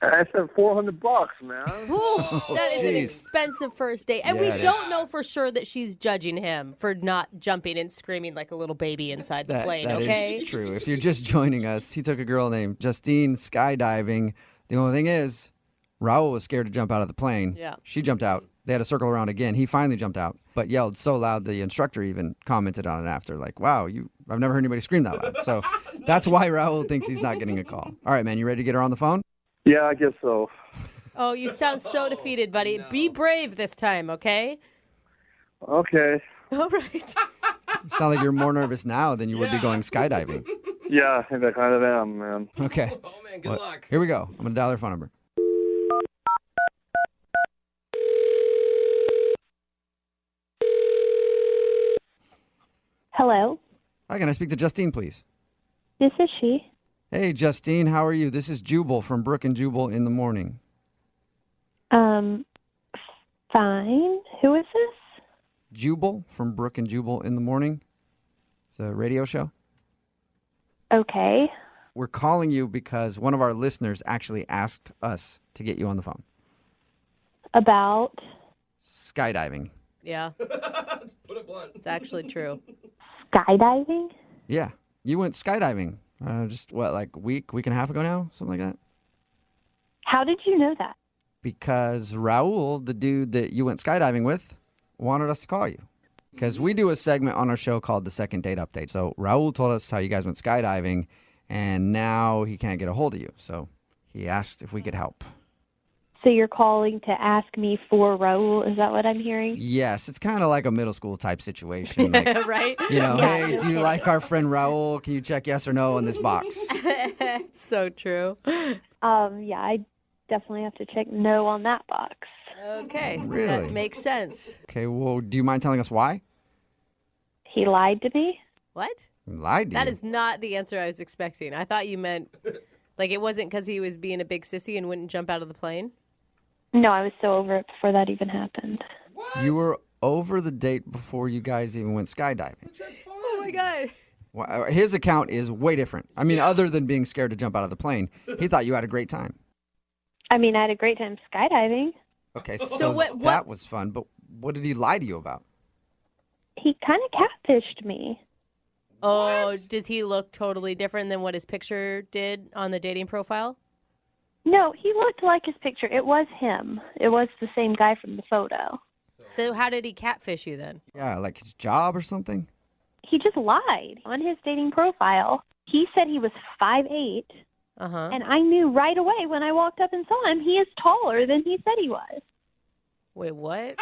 I said $400, man. That is an jeez. expensive first date. And Yeah, we it don't know for sure that she's judging him for not jumping and screaming like a little baby inside the plane, that okay? is true. If you're just joining us, he took a girl named Justine skydiving. The only thing is, Raul was scared to jump out of the plane. Yeah. She jumped out. They had to circle around again. He finally jumped out, but yelled so loud the instructor even commented on it after, like, wow, I've never heard anybody scream that loud. So that's why Raul thinks he's not getting a call. All right, man, you ready to get her on the phone? Yeah, I guess so. Oh, you sound so defeated, buddy. Be brave this time, okay? Okay. All right. You sound like you're more nervous now than you would be going skydiving. Yeah, I think I kind of am, man. Okay. Oh, man, good luck. Here we go. I'm going to dial their phone number. Hello, Hi, can I speak to Justine, please? this is she. Hey, Justine, how are you? This is Jubal from Brooke and Jubal in the morning. Fine. Who is this? Jubal from Brooke and Jubal in the morning. It's a radio show. Okay. We're calling you because one of our listeners actually asked us to get you on the phone. About Skydiving. Yeah. Put it blunt. It's actually true. skydiving? Yeah. You went skydiving just, like a week and a half ago now? Something like that? How did you know that? Because Raul, the dude that you went skydiving with, wanted us to call you. Because we do a segment on our show called the Second Date Update. So Raul told us how you guys went skydiving, and now he can't get a hold of you. So he asked if we could help. So you're calling to ask me for Raul? Is that what I'm hearing? Yes, it's kind of like a middle school type situation. Like, Right? you know, Yeah. hey, do you like our friend Raul? Can you check yes or no on this box? It's so true. Yeah, I definitely have to check no on that box. Okay. Really? That makes sense. Okay, well, do you mind telling us why? He lied to me? What? He lied to That you. is not the answer I was expecting. I thought you meant, like, it wasn't because he was being a big sissy and wouldn't jump out of the plane? No, I was so over it before that even happened. You were over the date before you guys even went skydiving. Oh, my God. Well, his account is way different. I mean, other than being scared to jump out of the plane, he thought you had a great time. I mean, I had a great time skydiving. Okay, so what- that was fun, but what did he lie to you about? He kind of catfished me. Oh, does he look totally different than what his picture did on the dating profile? No, he looked like his picture. It was him. It was the same guy from the photo. So how did he catfish you then? Yeah, like his job or something? He just lied on his dating profile. He said he was 5'8", Uh-huh. and I knew right away when I walked up and saw him, he is taller than he said he was. Wait, what?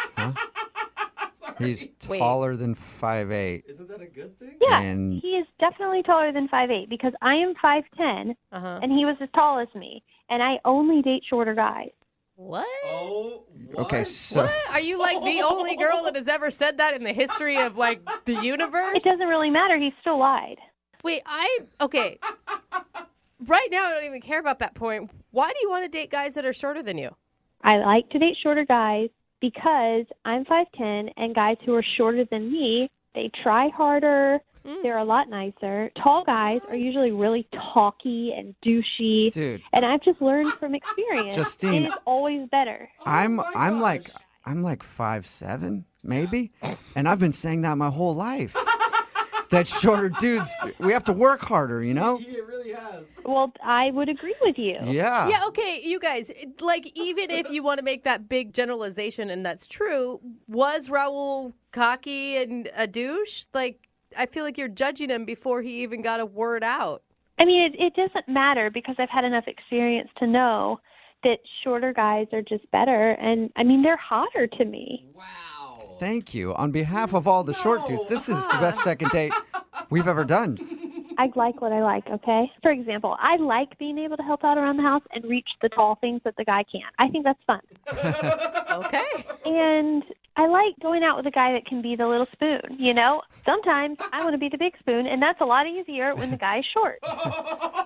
He's Wait. taller than 5'8". Isn't that a good thing? Yeah, And- he is definitely taller than 5'8", because I am 5'10", Uh-huh. and he was as tall as me, and I only date shorter guys. What? Oh, what? Okay, so What? Are you like the only girl that has ever said that in the history of like the universe? It doesn't really matter. He still lied. Wait, okay. Right now I don't even care about that point. Why do you want to date guys that are shorter than you? I like to date shorter guys because I'm 5'10", and guys who are shorter than me, they try harder. They're a lot nicer. Tall guys are usually really talky and douchey. Dude. And I've just learned from experience. Justine. It is always better. I'm like 5'7", maybe, and I've been saying that my whole life. That shorter dudes, we have to work harder, you know? He really has. Well, I would agree with you. Yeah. Yeah, okay, you guys, like, even if you want to make that big generalization and that's true, was Raul cocky and a douche? Like, I feel like you're judging him before he even got a word out. I mean, it doesn't matter because I've had enough experience to know that shorter guys are just better. And, I mean, they're hotter to me. Thank you. On behalf of all the short dudes, this is the best second date we've ever done. I like what I like, okay? For example, I like being able to help out around the house and reach the tall things that the guy can't. I think that's fun. Okay. And I like going out with a guy that can be the little spoon, you know? Sometimes I want to be the big spoon, and that's a lot easier when the guy is short.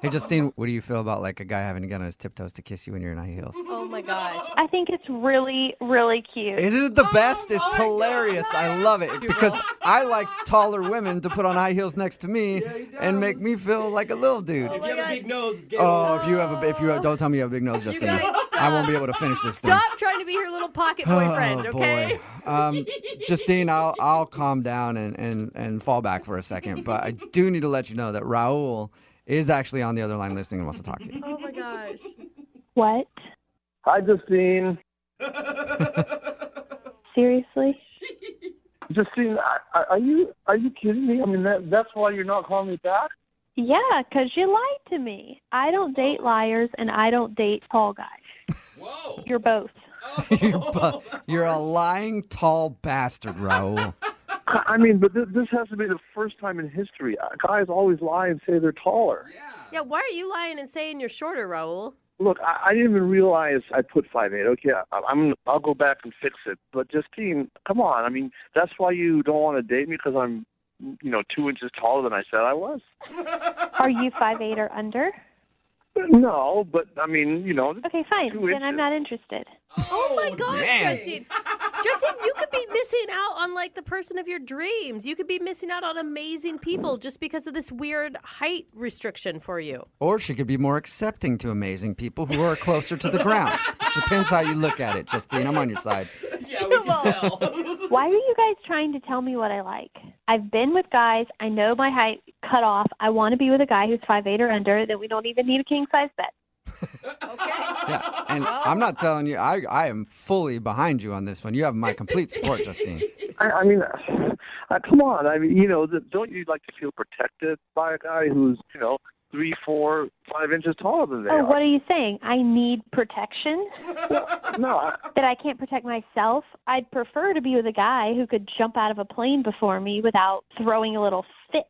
Hey, Justine, what do you feel about like a guy having to get on his tiptoes to kiss you when you're in high heels? Oh my gosh. I think it's really, really cute. Isn't it the best? It's hilarious. I love it because I like taller women to put on high heels next to me and make me feel like a little dude. If you have a big nose, it's game Oh, over. if you have, don't tell me you have a big nose, Justine. I won't be able to finish this thing. Stop trying to be her little pocket boyfriend, okay? Boy. Justine, I'll calm down and fall back for a second, but I do need to let you know that Raul is actually on the other line listening and wants to talk to you. Oh my gosh. What? Hi, Justine. Seriously? Justine, are you kidding me? I mean, that's why you're not calling me back? Yeah, 'cause you lied to me. I don't date liars, and I don't date tall guys. Whoa. You're both. You're a lying tall bastard, Raul. I mean, but this has to be the first time in history. Guys always lie and say they're taller. Yeah, why are you lying and saying you're shorter, Raul? Look, I didn't even realize I put 5'8". Okay, I'll go back and fix it. But Justine, come on. I mean, that's why you don't want to date me because I'm, 2 inches taller than I said I was. Are you 5'8" or under? No, but I mean, Okay, fine. 2 Then inches. I'm not interested. Oh my gosh, man. Justin. Justin, you could be missing out on like the person of your dreams. You could be missing out on amazing people just because of this weird height restriction for you. Or she could be more accepting to amazing people who are closer to the ground. Depends how you look at it, Justine. I'm on your side. Yeah, we can tell. Why are you guys trying to tell me what I like? I've been with guys. I know my height cut off. I want to be with a guy who's 5'8" or under. Then we don't even need a king-size bed. Yeah, and I'm not telling you, I am fully behind you on this one. You have my complete support, Justine. I mean, come on. I mean, don't you like to feel protected by a guy who's, 3, 4, 5 inches taller than they Oh, are? what are you saying? I need protection? No. That I can't protect myself? I'd prefer to be with a guy who could jump out of a plane before me without throwing a little fit.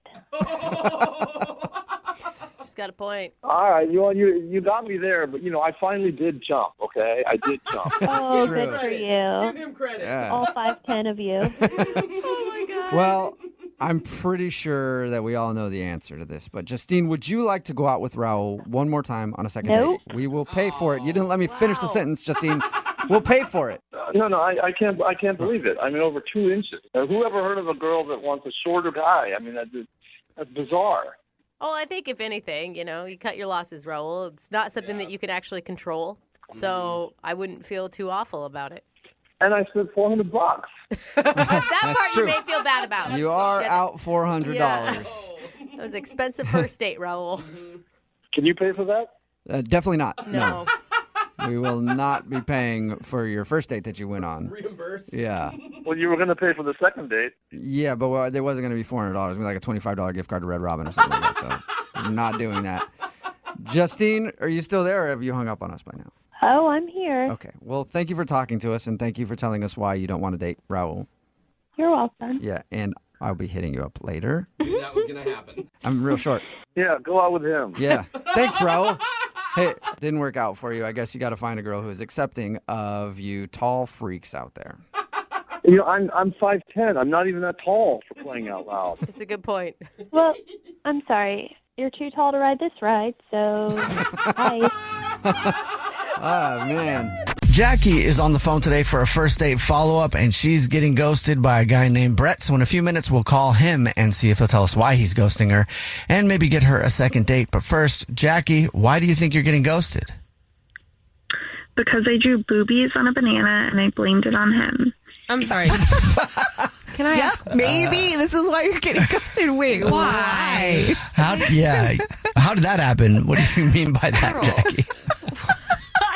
She's got a point. All right, you got me there, but I finally did jump. Okay, I did jump. Oh, true. good for you. Give him credit. Yeah. All 5'10" of you. Oh my god. Well, I'm pretty sure that we all know the answer to this. But Justine, would you like to go out with Raul one more time on a second Nope. date? We will pay for it. You didn't let me finish the Wow. sentence, Justine. We'll pay for it. No, I can't believe it. I mean, over 2 inches. Who ever heard of a girl that wants a shorter guy? I mean, that's bizarre. Well, I think if anything, you cut your losses, Raul. It's not something that you can actually control. So I wouldn't feel too awful about it. And I spent $400. That part true. you may feel bad about. You are out $400. Yeah. That was an expensive first date, Raul. Can you pay for that? Definitely not. No. We will not be paying for your first date that you went on. Reimbursed. Yeah. Well, you were going to pay for the second date. Yeah, but there wasn't going to be $400. It was going to be like a $25 gift card to Red Robin or something like that. So I'm not doing that. Justine, are you still there or have you hung up on us by now? Oh, I'm here. Okay. Well, thank you for talking to us and thank you for telling us why you don't want to date Raul. You're welcome. Yeah, and I'll be hitting you up later. That was going to happen. I'm real short. Yeah, go out with him. Yeah. Thanks, Raul. Hey, didn't work out for you. I guess you got to find a girl who is accepting of you tall freaks out there. I'm 5'10". I'm not even that tall, for playing out loud. It's a good point. Well, I'm sorry. You're too tall to ride this ride, so bye. Oh, man. Jackie is on the phone today for a first date follow-up, and she's getting ghosted by a guy named Brett. So in a few minutes, we'll call him and see if he'll tell us why he's ghosting her and maybe get her a second date. But first, Jackie, why do you think you're getting ghosted? Because I drew boobies on a banana and I blamed it on him. I'm sorry. Can I ask? Maybe this is why you're getting ghosted. Wait, why? How did that happen? What do you mean by that, Jackie?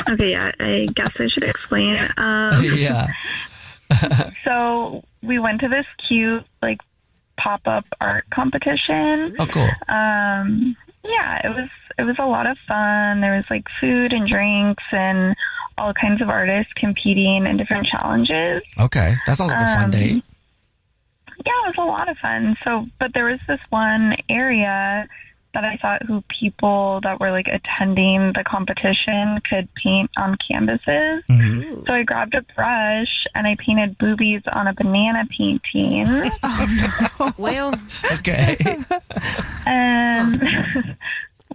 Okay, yeah, I guess I should explain. Yeah. So we went to this cute, pop-up art competition. Oh, cool. Yeah, it was a lot of fun. There was food and drinks and all kinds of artists competing in different challenges. Okay, that sounds like a fun date. Yeah, it was a lot of fun. But there was this one area that I thought people that were attending the competition could paint on canvases. Mm-hmm. So I grabbed a brush and I painted boobies on a banana painting. Oh, no. Well, okay. And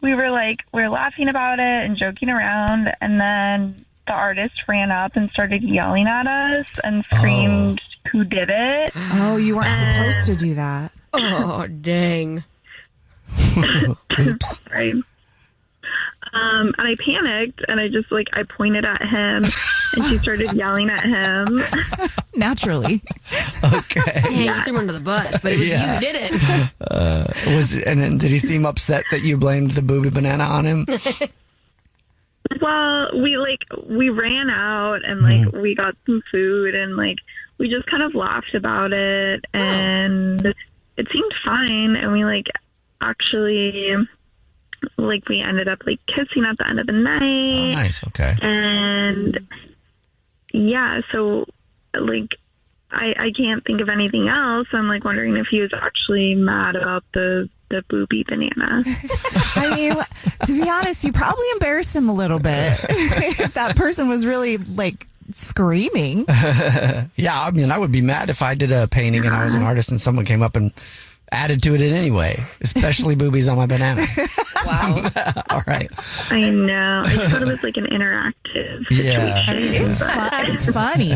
we were laughing about it and joking around, and then the artist ran up and started yelling at us and screamed, "Who did it?" Oh, you weren't supposed to do that. Oh, dang. Oops. Right. And I panicked, and I just I pointed at him, and she started yelling at him. Naturally. Okay. Dang, you threw him under the bus, but it was you who did it. And then did he seem upset that you blamed the booby banana on him? Well, we ran out, and we got some food, and we just kind of laughed about it, and it seemed fine, and we actually we ended up kissing at the end of the night. Oh, nice. Okay. And yeah, so I can't think of anything else. I'm wondering if he was actually mad about the booby banana. I mean, to be honest, you probably embarrassed him a little bit if that person was really screaming. Yeah, I mean, I would be mad if I did a painting and I was an artist and someone came up and added to it in any way, especially boobies on my banana. Wow. All right. I know. I thought it was an interactive situation. Yeah. It's funny.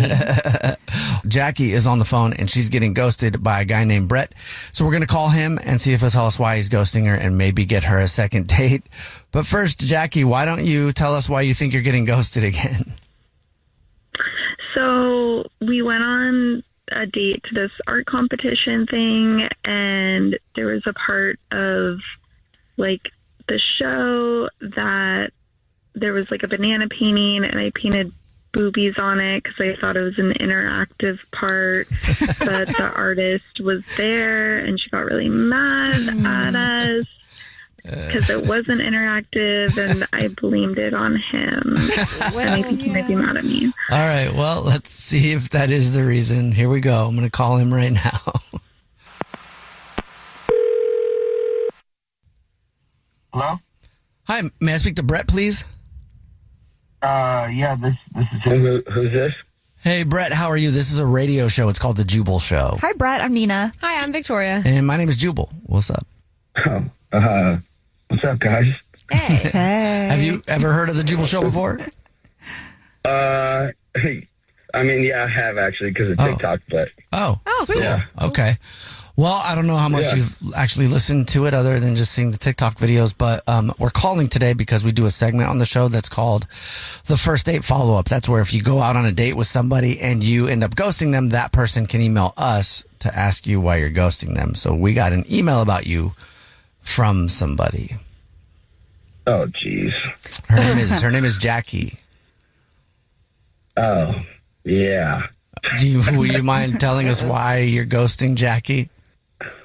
Jackie is on the phone and she's getting ghosted by a guy named Brett. So we're going to call him and see if he'll tell us why he's ghosting her and maybe get her a second date. But first, Jackie, why don't you tell us why you think you're getting ghosted again? So we went on a date to this art competition thing, and there was a part of the show that there was a banana painting, and I painted boobies on it because I thought it was an interactive part, but the artist was there and she got really mad at us because it wasn't interactive, and I blamed it on him. And I think he might be mad at me. All right, well, let's see if that is the reason. Here we go. I'm going to call him right now. Hello? Hi, may I speak to Brett, please? Yeah, this is him. Who's this? Hey, Brett, how are you? This is a radio show. It's called The Jubal Show. Hi, Brett. I'm Nina. Hi, I'm Victoria. And my name is Jubal. What's up? Oh, what's up, guys? Hey. Have you ever heard of The Jubal Show before? I mean, yeah, I have actually because of TikTok, but. Oh, sweet. Yeah. Okay. Well, I don't know how much you've actually listened to it other than just seeing the TikTok videos, but we're calling today because we do a segment on the show that's called the First Date Follow-Up. That's where if you go out on a date with somebody and you end up ghosting them, that person can email us to ask you why you're ghosting them. So we got an email about you from somebody. Oh, jeez. Her name is Jackie. Oh, yeah. Would you mind telling us why you're ghosting Jackie?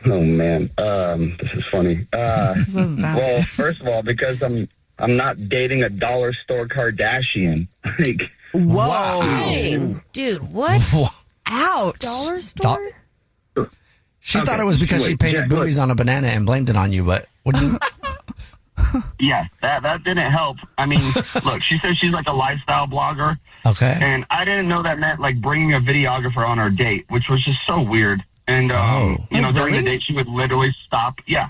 Oh man, this is funny. Well, first of all, because I'm not dating a dollar store Kardashian. Whoa, Hey, dude, what? Ouch. Dollar store? She thought it was because she painted boobies on a banana and blamed it on you, but what do you... Yeah, that didn't help. I mean, look, she says she's a lifestyle blogger. Okay. And I didn't know that meant bringing a videographer on our date, which was just so weird. And, during the date, she would literally stop. Yeah.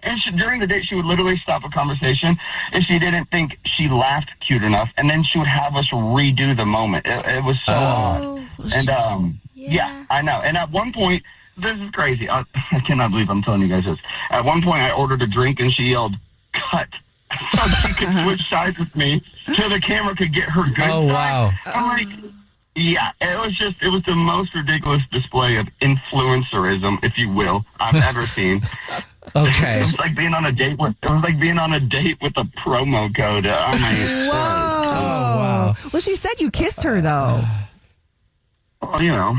And during the date, she would literally stop a conversation if she didn't think she laughed cute enough. And then she would have us redo the moment. It was so odd. And, yeah, I know. And at one point, this is crazy. I cannot believe I'm telling you guys this. At one point, I ordered a drink and she yelled, "Cut," so she could switch sides with me so the camera could get her good side. Oh, wow. I'm yeah, it was the most ridiculous display of influencerism, if you will, I've ever seen. Okay. It was like being on a date with a promo code. Whoa. Oh, wow. Well, she said you kissed her, though. Well, you know.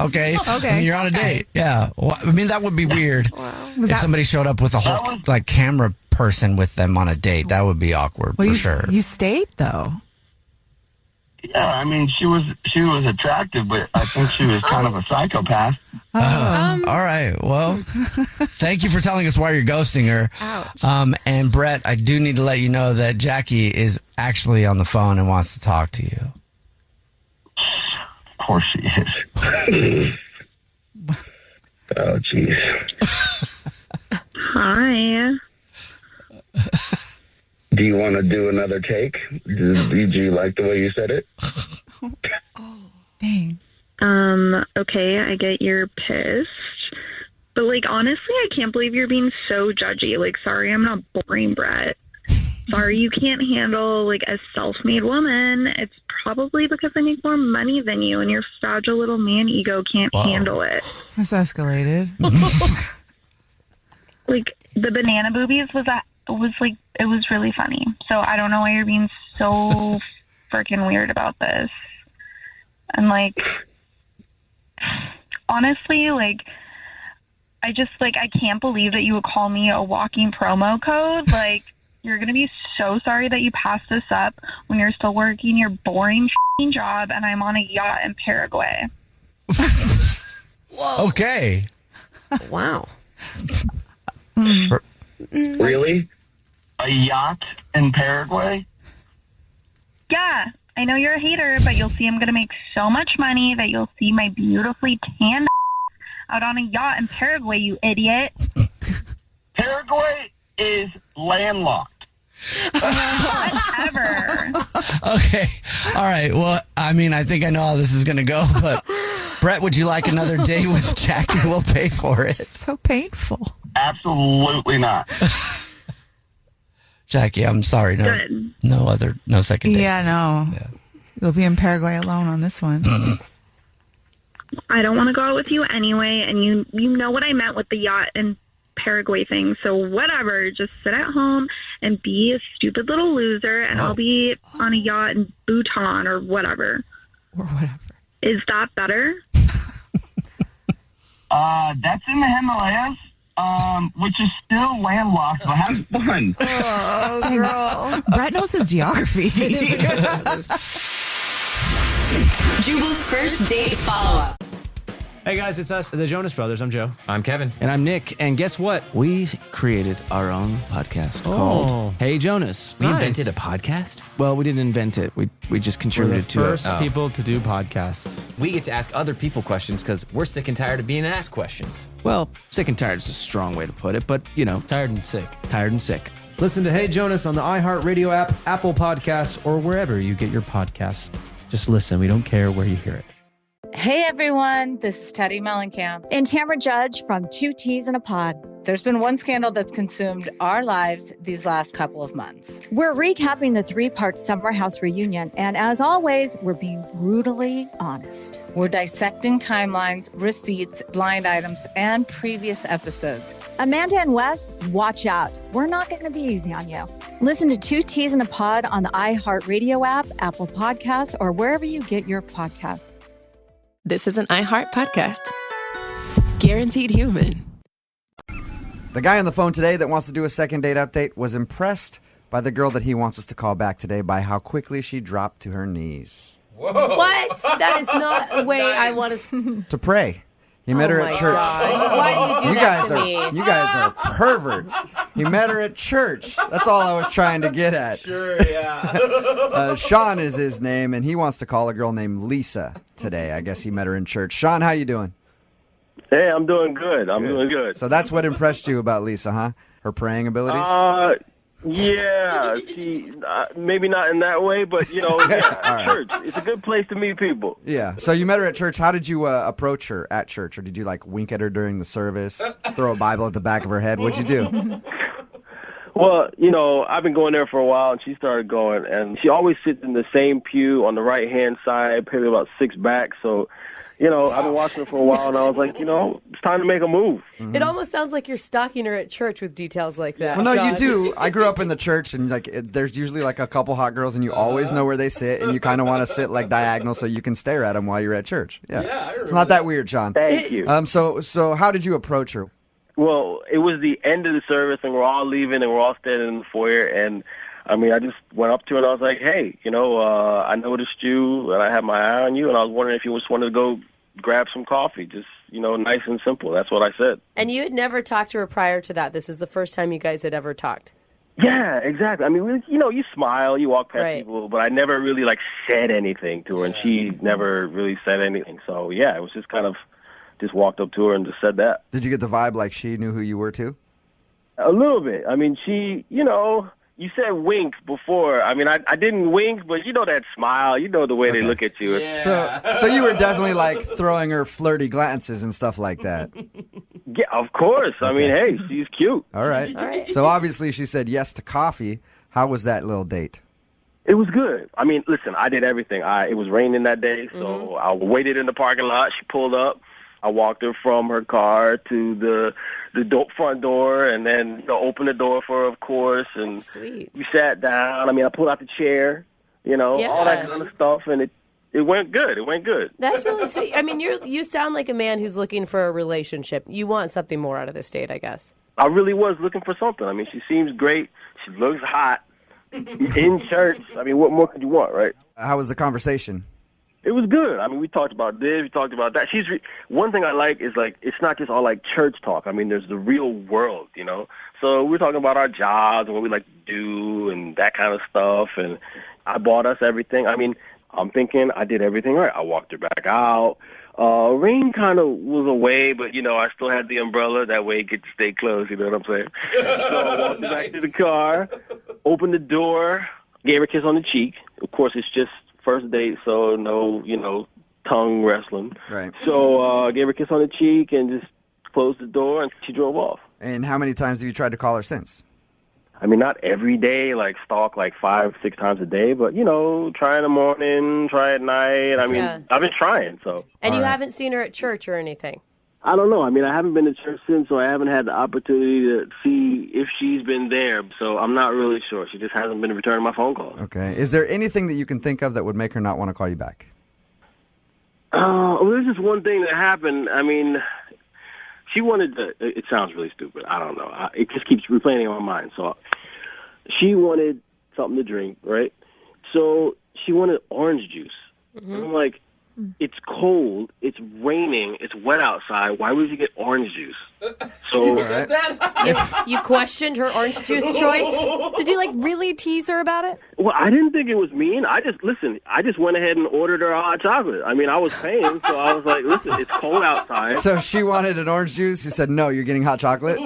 Okay. I mean, you're on a date. Yeah. Well, I mean, that would be weird. Wow. If somebody showed up with a whole camera person with them on a date, that would be awkward for sure. You stayed, though. Yeah, I mean, she was attractive, but I think she was kind of a psychopath. All right. Well, thank you for telling us why you're ghosting her. Ouch. And Brett, I do need to let you know that Jackie is actually on the phone and wants to talk to you. Of course she is. Oh, jeez. Hi. Do you want to do another take? Did you like the way you said it? Dang. Okay, I get you're pissed. But, like, honestly, I can't believe you're being so judgy. Like, sorry, I'm not boring, Brett. Sorry you can't handle, like, a self-made woman. It's probably because I make more money than you, and your fragile little man ego can't handle it. This escalated. Like, the banana boobies it was really funny. So I don't know why you're being so freaking weird about this. And, like, honestly, like, I can't believe that you would call me a walking promo code. Like, you're going to be so sorry that you passed this up when you're still working your boring job and I'm on a yacht in Paraguay. Whoa. Okay. Wow. Really? A yacht in Paraguay? Yeah, I know you're a hater, but you'll see I'm going to make so much money that you'll see my beautifully tan out on a yacht in Paraguay, you idiot. Paraguay is landlocked. Whatever. Okay. All right. Well, I mean, I think I know how this is going to go, but Brett, would you like another day with Jackie? We'll pay for it. So painful. Absolutely not. Jackie, I'm sorry. No second date. Yeah, no. Yeah. You'll be in Paraguay alone on this one. I don't want to go out with you anyway, and you know what I meant with the yacht and Paraguay thing, so whatever. Just sit at home and be a stupid little loser, and I'll be on a yacht in Bhutan or whatever. Or whatever. Is that better? That's in the Himalayas, which is still landlocked, but have fun. Oh, girl. Brett knows his geography. Jubal's first date follow-up. Hey guys, it's us, the Jonas Brothers. I'm Joe. I'm Kevin. And I'm Nick. And guess what? We created our own podcast called Hey Jonas. We invented a podcast? Well, we didn't invent it. We just contributed to it. We're the first people to do podcasts. We get to ask other people questions because we're sick and tired of being asked questions. Well, sick and tired is a strong way to put it, but, you know. Tired and sick. Tired and sick. Listen to Hey Jonas on the iHeartRadio app, Apple Podcasts, or wherever you get your podcasts. Just listen. We don't care where you hear it. Hey everyone, this is Teddy Mellencamp and Tamara Judge from Two Teas in a Pod. There's been one scandal that's consumed our lives these last couple of months. We're recapping the 3-part Summer House reunion, and as always, we're being brutally honest. We're dissecting timelines, receipts, blind items, and previous episodes. Amanda and Wes, watch out. We're not going to be easy on you. Listen to Two Teas in a Pod on the iHeartRadio app, Apple Podcasts, or wherever you get your podcasts. This is an iHeart podcast. Guaranteed human. The guy on the phone today that wants to do a second date update was impressed by the girl that he wants us to call back today by how quickly she dropped to her knees. Whoa. What? That is not a way I want to... To pray. He met her at church. Gosh. Why do you do that to me? You guys are perverts. He met her at church. That's all I was trying to get at. Sure, yeah. Sean is his name, and he wants to call a girl named Lisa today. I guess he met her in church. Sean, how you doing? Hey, I'm doing good. I'm doing good. So that's what impressed you about Lisa, huh? Her praying abilities? Yeah. She maybe not in that way, but, you know, yeah, church. It's a good place to meet people. Yeah. So you met her at church. How did you approach her at church? Or did you, like, wink at her during the service, throw a Bible at the back of her head? What'd you do? Well, you know, I've been going there for a while, and she started going, and she always sits in the same pew on the right-hand side, probably about 6 back, so... You know, I've been watching her for a while, and I was like, you know, it's time to make a move. Mm-hmm. It almost sounds like you're stalking her at church with details like that. Well, no, Sean. you do. I grew up in the church, and like, there's usually like a couple hot girls, and you always know where they sit, and you kind of want to sit like diagonal so you can stare at them while you're at church. Yeah, it's not that weird, Sean. Thank you. So how did you approach her? Well, it was the end of the service, and we're all leaving, and we're all standing in the foyer, and I mean, I just went up to her, and I was like, hey, you know, I noticed you, and I had my eye on you, and I was wondering if you just wanted to go grab some coffee, just, you know, nice and simple. That's what I said. And you had never talked to her prior to that. This is the first time you guys had ever talked. Yeah, exactly. I mean, you know, you smile, you walk past people, but I never really, like, said anything to her, and she never really said anything. So, yeah, it was just kind of just walked up to her and just said that. Did you get the vibe like she knew who you were, too? A little bit. I mean, she, you know, You said wink before. I mean, I didn't wink, but you know that smile. You know the way they look at you. So you were definitely like throwing her flirty glances and stuff like that. Yeah, of course. I mean, hey, she's cute. All right. So obviously she said yes to coffee. How was that little date? It was good. I mean, listen, I did everything. It was raining that day, so I waited in the parking lot. She pulled up. I walked her from her car to the front door, and then opened the door for her, of course. And sweet. We sat down. I mean, I pulled out the chair, all that kind of stuff, and it went good. It went good. That's really sweet. I mean, you sound like a man who's looking for a relationship. You want something more out of this date, I guess. I really was looking for something. I mean, she seems great. She looks hot. In church. I mean, what more could you want, right? How was the conversation? It was good. I mean, we talked about this, we talked about that. One thing I like is, like, it's not just all, like, church talk. I mean, there's the real world, So we're talking about our jobs and what we like to do and that kind of stuff. And I bought us everything. I mean, I'm thinking I did everything right. I walked her back out. Rain kind of was away, but, I still had the umbrella. That way it could stay closed, you know what I'm saying? So I walked her back to the car, opened the door, gave her a kiss on the cheek. Of course, it's just first date, so no, tongue wrestling. Right. So gave her a kiss on the cheek and just closed the door, and she drove off. And how many times have you tried to call her since? I mean, not every day, like stalk like 5-6 times a day, but, try in the morning, try at night. I mean, I've been trying, so. And you haven't seen her at church or anything? I don't know. I mean, I haven't been to church since, so I haven't had the opportunity to see if she's been there. So I'm not really sure. She just hasn't been returning my phone calls. Okay. Is there anything that you can think of that would make her not want to call you back? Well, there's just one thing that happened. I mean, she wanted to, it sounds really stupid. I don't know. It just keeps replaying in my mind. So she wanted something to drink, right? So she wanted orange juice. And I'm like, it's cold, it's raining, it's wet outside. Why would you get orange juice? So you questioned her orange juice choice? Did you really tease her about it? Well, I didn't think it was mean. I just went ahead and ordered her a hot chocolate. I mean, I was paying, so I was like, listen, it's cold outside. So she wanted an orange juice. You said, no, you're getting hot chocolate?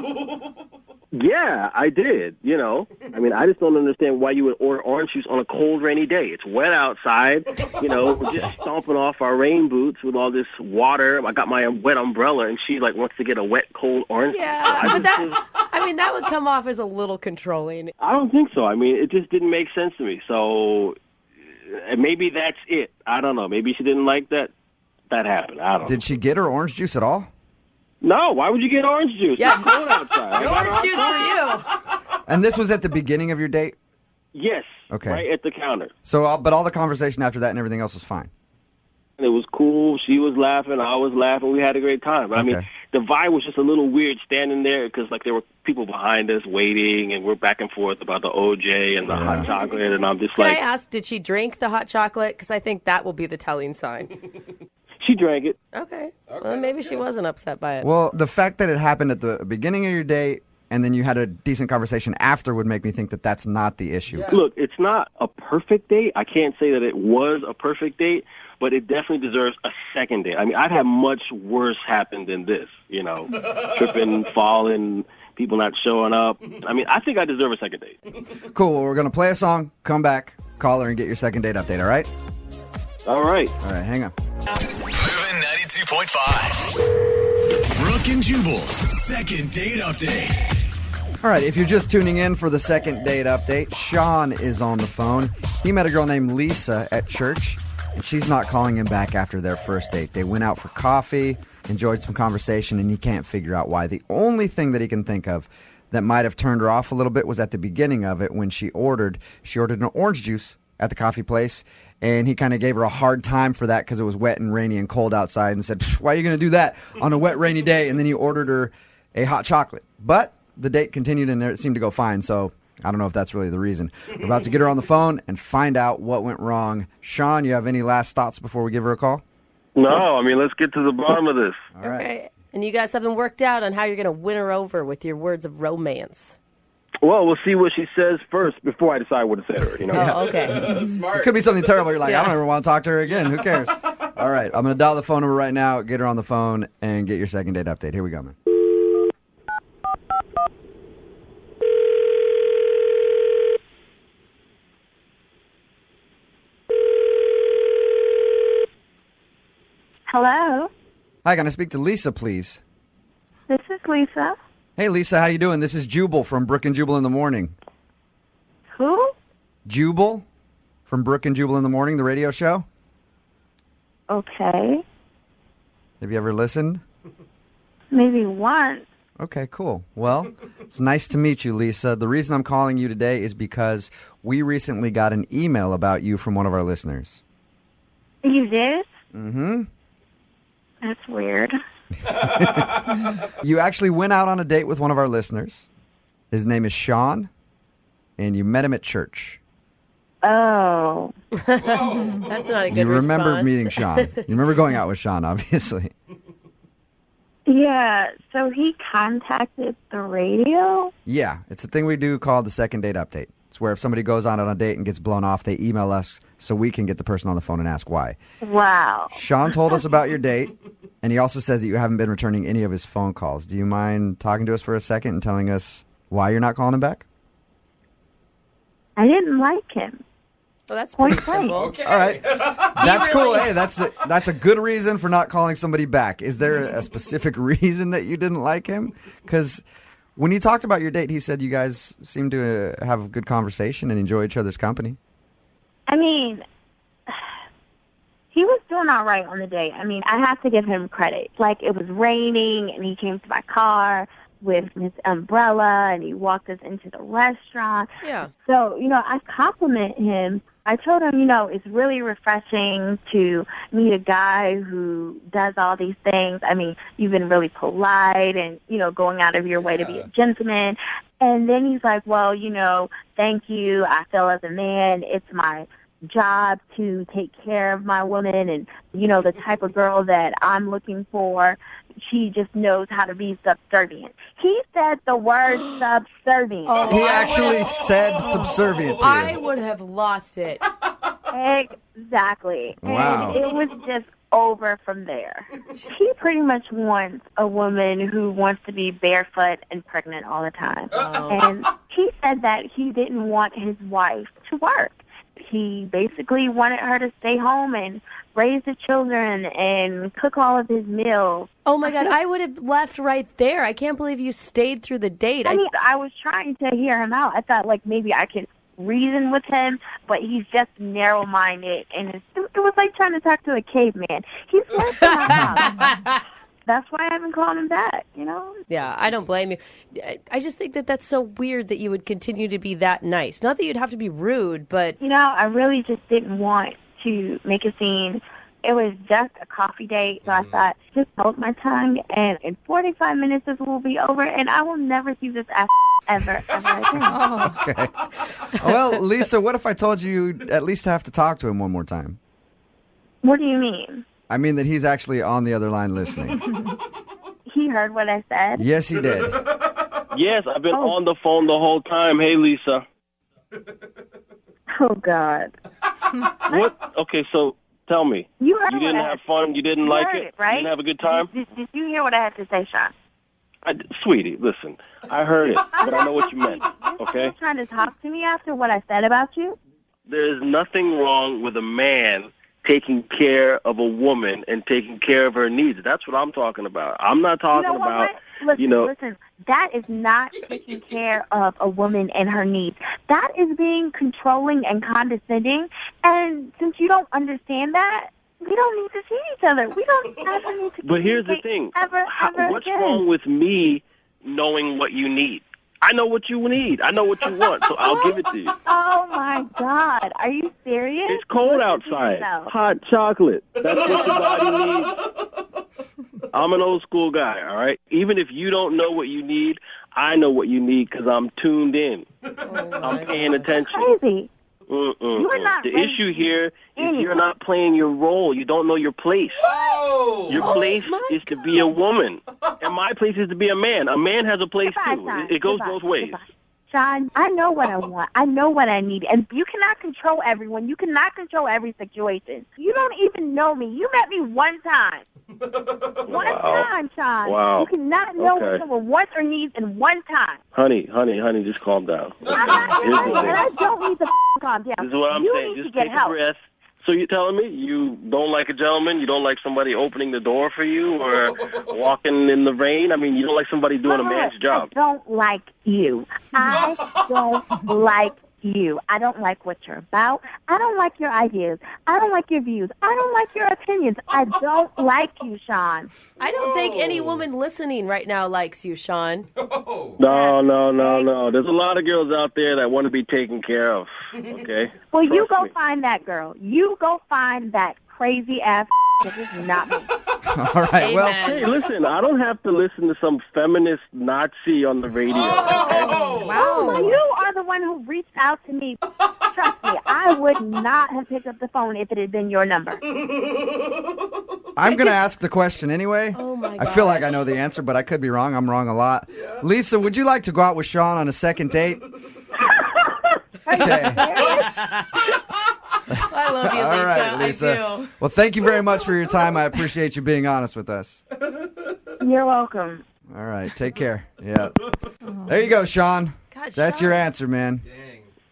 Yeah, I did, I mean, I just don't understand why you would order orange juice on a cold, rainy day. It's wet outside, we're just stomping off our rain boots with all this water. I got my wet umbrella, and she, wants to get a wet, cold orange juice. Yeah, but that would come off as a little controlling. I don't think so. I mean, it just didn't make sense to me. So maybe that's it. I don't know. Maybe she didn't like that happened. I don't know. Did she get her orange juice at all? No, why would you get orange juice? Yeah. It's cold outside. Orange juice for you. And this was at the beginning of your date? Yes. Okay. Right at the counter. So, but all the conversation after that and everything else was fine? It was cool. She was laughing. I was laughing. We had a great time. But, I mean, the vibe was just a little weird standing there because, there were people behind us waiting, and we're back and forth about the OJ and the hot chocolate, and I'm just Can I ask, did she drink the hot chocolate? Because I think that will be the telling sign. She drank it. Okay. Well, maybe she wasn't upset by it. Well, the fact that it happened at the beginning of your date and then you had a decent conversation after would make me think that that's not the issue. Yeah. Look, it's not a perfect date. I can't say that it was a perfect date, but it definitely deserves a second date. I mean, I've had much worse happen than this, tripping, falling, people not showing up. I mean, I think I deserve a second date. Cool. Well, we're going to play a song, come back, call her, and get your second date update, all right? All right. All right, hang on. Moving 92.5. Brooke and Jubal's second date update. All right, if you're just tuning in for the second date update, Sean is on the phone. He met a girl named Lisa at church, and she's not calling him back after their first date. They went out for coffee, enjoyed some conversation, and he can't figure out why. The only thing that he can think of that might have turned her off a little bit was at the beginning of it when she ordered an orange juice at the coffee place, and he kind of gave her a hard time for that because it was wet and rainy and cold outside and said, why are you going to do that on a wet, rainy day? And then he ordered her a hot chocolate. But the date continued and it seemed to go fine, so I don't know if that's really the reason. We're about to get her on the phone and find out what went wrong. Sean, you have any last thoughts before we give her a call? No, I mean, let's get to the bottom of this. All right. Okay. And you guys haven't worked out on how you're going to win her over with your words of romance. Well, we'll see what she says first before I decide what to say to her, Oh, okay. Smart. It could be something terrible. You're like, I don't ever want to talk to her again. Who cares? All right, I'm going to dial the phone number right now, get her on the phone, and get your second date update. Here we go, man. Hi, can I speak to Lisa, please? This is Lisa. Hey, Lisa, how you doing? This is Jubal from Brooke and Jubal in the Morning. Who? Jubal from Brooke and Jubal in the Morning, the radio show. Okay. Have you ever listened? Maybe once. Okay, cool. Well, it's nice to meet you, Lisa. The reason I'm calling you today is because we recently got an email about you from one of our listeners. You did? Mm-hmm. That's weird. You actually went out on a date with one of our listeners. His name is Sean, and you met him at church. Oh. That's not a good You remember response. meeting Sean. You remember going out with Sean, obviously. Yeah, so he contacted the radio? Yeah, it's a thing we do called the second date update. It's where if somebody goes on a date and gets blown off, they email us so we can get the person on the phone and ask why. Wow. Sean told us about your date, and he also says that you haven't been returning any of his phone calls. Do you mind talking to us for a second and telling us why you're not calling him back? I didn't like him. Well, that's Point pretty blank. simple. Okay. All right. That's really- cool. Hey, that's a good reason for not calling somebody back. Is there a specific reason that you didn't like him? Because when you talked about your date, he said you guys seemed to have a good conversation and enjoy each other's company. I mean, he was doing all right on the date. I mean, I have to give him credit. Like, it was raining, and he came to my car with his umbrella, and he walked us into the restaurant. Yeah. So, I compliment him. I told him, it's really refreshing to meet a guy who does all these things. I mean, you've been really polite and, going out of your way to be a gentleman. And then he's like, well, thank you. I feel as a man, it's my job to take care of my woman, and the type of girl that I'm looking for, she just knows how to be subservient. He said the word subservient. He actually said subservient to you. I would have lost it. Exactly. Wow. And it was just over from there. He pretty much wants a woman who wants to be barefoot and pregnant all the time. And he said that he didn't want his wife to work. He basically wanted her to stay home and raise the children and cook all of his meals. Oh, my God. I would have left right there. I can't believe you stayed through the date. I mean, I was trying to hear him out. I thought, maybe I could reason with him, but he's just narrow-minded, and it was like trying to talk to a caveman. He's less than my house. That's why I haven't called him back, Yeah, I don't blame you. I just think that that's so weird that you would continue to be that nice. Not that you'd have to be rude, but... I really just didn't want to make a scene. It was just a coffee date, so I thought, just hold my tongue, and in 45 minutes this will be over, and I will never see this ass ever again. Okay. Well, Lisa, what if I told you you'd at least have to talk to him one more time? What do you mean? I mean that he's actually on the other line listening. He heard what I said? Yes, he did. Yes, I've been on the phone the whole time. Hey, Lisa. Oh, God. What? Okay, so tell me. You heard didn't what I have had- fun? You didn't you like heard it? right? You didn't have a good time? Did you hear what I had to say, Sean? Sweetie, listen. I heard it, but I know what you meant, okay? You trying to talk to me after what I said about you? There's nothing wrong with a man taking care of a woman and taking care of her needs. That's what I'm talking about. I'm not talking about, Listen, that is not taking care of a woman and her needs. That is being controlling and condescending. And since you don't understand that, we don't need to see each other. We don't ever need to But here's the thing. What's wrong with me knowing what you need? I know what you need. I know what you want, so I'll give it to you. Oh, my God. Are you serious? It's cold outside. Hot chocolate. That's what your body needs. I'm an old school guy, all right? Even if you don't know what you need, I know what you need because I'm tuned in. I'm paying attention. Crazy. You are not the issue here is you're not playing your role. You don't know your place. Whoa! Your place is to be a woman, and my place is to be a man. A man has a place too. It goes both ways. Sean, I know what I want. I know what I need. And you cannot control everyone. You cannot control every situation. You don't even know me. You met me one time. One time, Sean. Wow. You cannot know Okay. what someone wants or needs in one time. Honey, just calm down. I'm not Here's the and thing. I don't need to calm down. This is what I'm you saying. need Just to get take help. a breath. So you're telling me you don't like a gentleman? You don't like somebody opening the door for you or walking in the rain? I mean, you don't like somebody doing a man's job. I don't like you. I don't like you. I don't like what you're about. I don't like your ideas. I don't like your views. I don't like your opinions. I don't like you, Sean. I don't think any woman listening right now likes you, Sean. No. There's a lot of girls out there that want to be taken care of, okay? Well, you go find that girl. You go find that crazy ass. This is not me. All right, well. Hey, listen, I don't have to listen to some feminist Nazi on the radio. Oh, wow. You are the one who reached out to me. Trust me, I would not have picked up the phone if it had been your number. I'm going to ask the question anyway. Oh, my I feel like I know the answer, but I could be wrong. I'm wrong a lot. Lisa, would you like to go out with Sean on a second date? Okay. I love you, Lisa. All right, Lisa. I do. Well, thank you very much for your time. I appreciate you being honest with us. You're welcome. All right, take care. Yeah. There you go, Sean. That's your answer, man.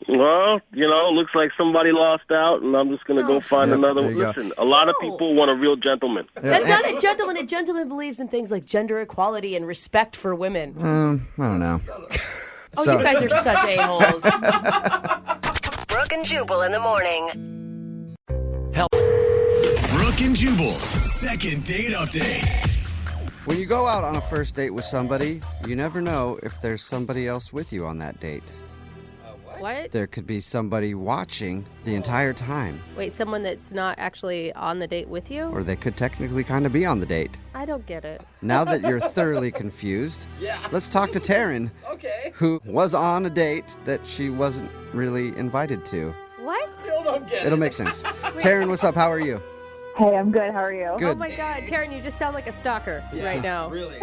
Well, looks like somebody lost out, and I'm just going to go find another one. Listen, a lot of people want a real gentleman. That's not a gentleman. A gentleman believes in things like gender equality and respect for women. I don't know. You guys are such a-holes. Brooke and Jubal in the morning. Brooke and Jubal's second date update. When you go out on a first date with somebody, you never know if there's somebody else with you on that date. What? There could be somebody watching the entire time. Wait, someone that's not actually on the date with you? Or they could technically kind of be on the date. I don't get it. Now that you're thoroughly confused, let's talk to Taryn, who was on a date that she wasn't really invited to. What? Still don't get It'll make sense. Taryn, what's up? How are you? Hey, I'm good. How are you? Good. Oh, my God. Taryn, you just sound like a stalker right now. Really?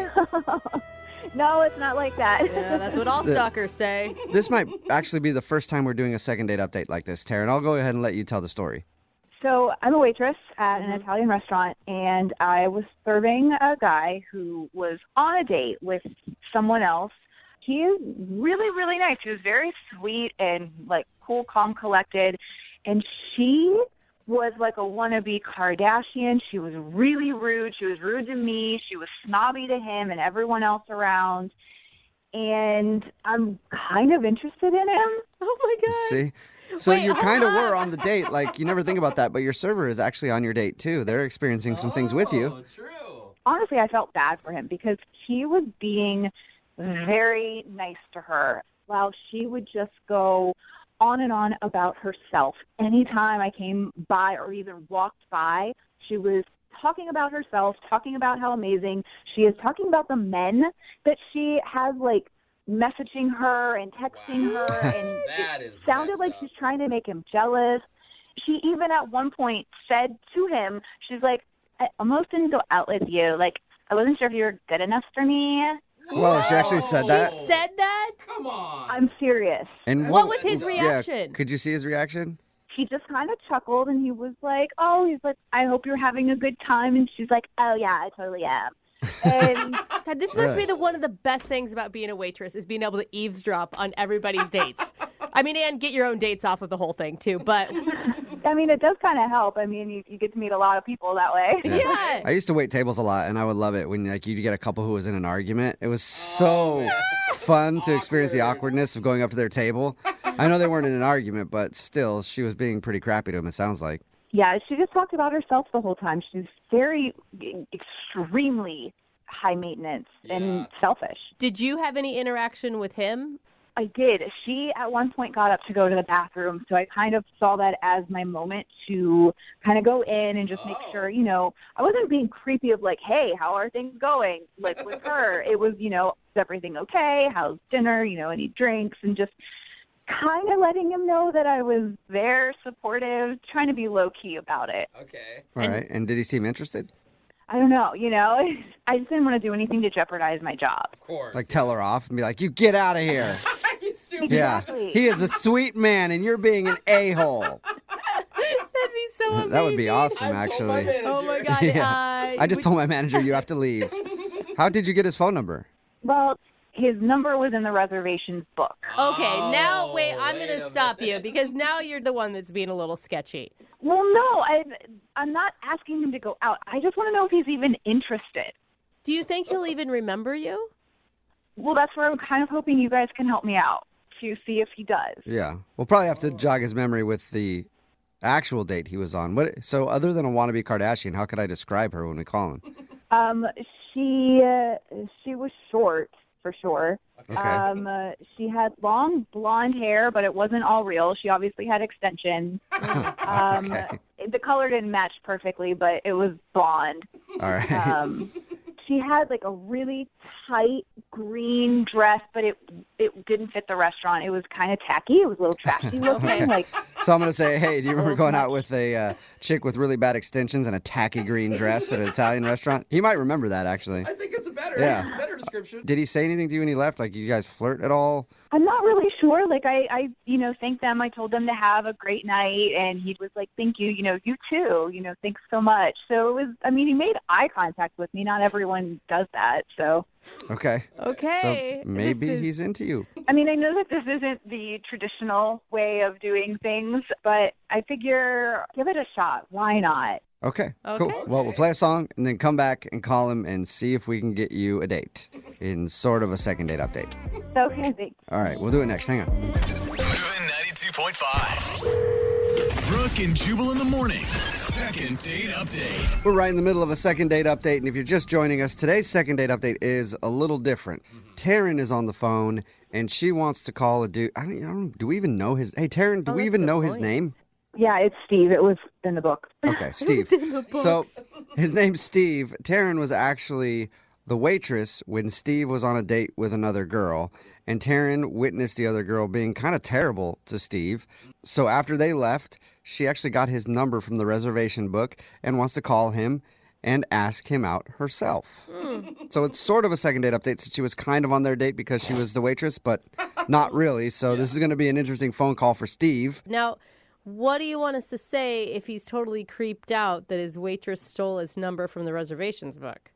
No, it's not like that. Yeah, that's what all stalkers say. This might actually be the first time we're doing a second date update like this, Taryn. I'll go ahead and let you tell the story. So I'm a waitress at an Italian restaurant, and I was serving a guy who was on a date with someone else. He is really, really nice. He was very sweet and, cool, calm, collected. And she was like a wannabe Kardashian. She was really rude. She was rude to me. She was snobby to him and everyone else around. And I'm kind of interested in him. Oh, my God. See? So you kind of were on the date. You never think about that, but your server is actually on your date, too. They're experiencing some things with you. True. Honestly, I felt bad for him because he was being very nice to her while she would just go on and on about herself. Anytime I came by or even walked by, she was talking about herself, talking about how amazing she is, talking about the men that she has, messaging her and texting her, and it sounded like she's trying to make him jealous. She even at one point said to him, she's like, I almost didn't go out with you. I wasn't sure if you were good enough for me. Whoa, she actually said that? She said that? Come on. I'm serious. And what was his reaction? Yeah, could you see his reaction? He just kind of chuckled, and he was like, I hope you're having a good time. And she's like, oh, yeah, I totally am. And God, this must be one of the best things about being a waitress is being able to eavesdrop on everybody's dates. I mean, and get your own dates off of the whole thing, too. But I mean, it does kind of help. I mean, you get to meet a lot of people that way. Yeah. I used to wait tables a lot, and I would love it when you get a couple who was in an argument. It was so fun to experience the awkwardness of going up to their table. I know they weren't in an argument, but still, she was being pretty crappy to him, it sounds like. Yeah, she just talked about herself the whole time. She's very, extremely high maintenance and selfish. Did you have any interaction with him? I did. She at one point got up to go to the bathroom, so I kind of saw that as my moment to kind of go in and just make sure, I wasn't being creepy of hey, how are things going? With her, it was, is everything okay? How's dinner? Any drinks? And just kind of letting him know that I was there, supportive, trying to be low-key about it. Okay. All right. And did he seem interested? I don't know, I just didn't want to do anything to jeopardize my job. Of course. Tell her off and be like, you get out of here. You stupid. Exactly. Yeah. He is a sweet man, and you're being an a-hole. That'd be so amazing. That would be awesome, actually. Oh, my God. Yeah. I just told my manager you have to leave. How did you get his phone number? Well, His number was in the reservations book. Okay, now wait, I'm going to stop you because now you're the one that's being a little sketchy. Well, no, I'm not asking him to go out. I just want to know if he's even interested. Do you think he'll even remember you? Well, that's where I'm kind of hoping you guys can help me out to see if he does. Yeah. We'll probably have to jog his memory with the actual date he was on. So other than a wannabe Kardashian, how could I describe her when we call him? She was short, for sure. Okay. She had long blonde hair, but it wasn't all real. She obviously had extensions. The color didn't match perfectly, but it was blonde. All right. She had like a really tight green dress, but it didn't fit the restaurant. It was kind of tacky. It was a little trashy looking. So I'm going to say, hey, do you remember going out with a chick with really bad extensions and a tacky green dress at an Italian restaurant? He might remember that, actually. I think it's a better description. Did he say anything to you when he left? Like, you guys flirt at all? I'm not really sure. Like, I thanked them. I told them to have a great night, and he was like, thank you. You too. Thanks so much. So it was, he made eye contact with me. Not everyone does that, so. Okay. Okay. So maybe he's into you. I know that this isn't the traditional way of doing things, but I figure give it a shot. Why not? Okay, cool. Well, we'll play a song and then come back and call him and see if we can get you a date in sort of a second date update. Okay, thanks. All right, we'll do it next. Hang on. Moving 92.5. Brooke and Jubal in the mornings. Second date update. We're right in the middle of a second date update, and if you're just joining us, today's second date update is a little different. Taryn is on the phone, and she wants to call a dude. I don't do we even know his... Hey, Taryn, do we even know his name? Yeah, it's Steve. It was in the book. Okay, Steve. So his name's Steve. Taryn was actually the waitress when Steve was on a date with another girl, and Taryn witnessed the other girl being kind of terrible to Steve. So after they left, she actually got his number from the reservation book and wants to call him and ask him out herself. So it's sort of a second date update since she was kind of on their date because she was the waitress, but not really. So this is going to be an interesting phone call for Steve. Now, what do you want us to say if he's totally creeped out that his waitress stole his number from the reservations book?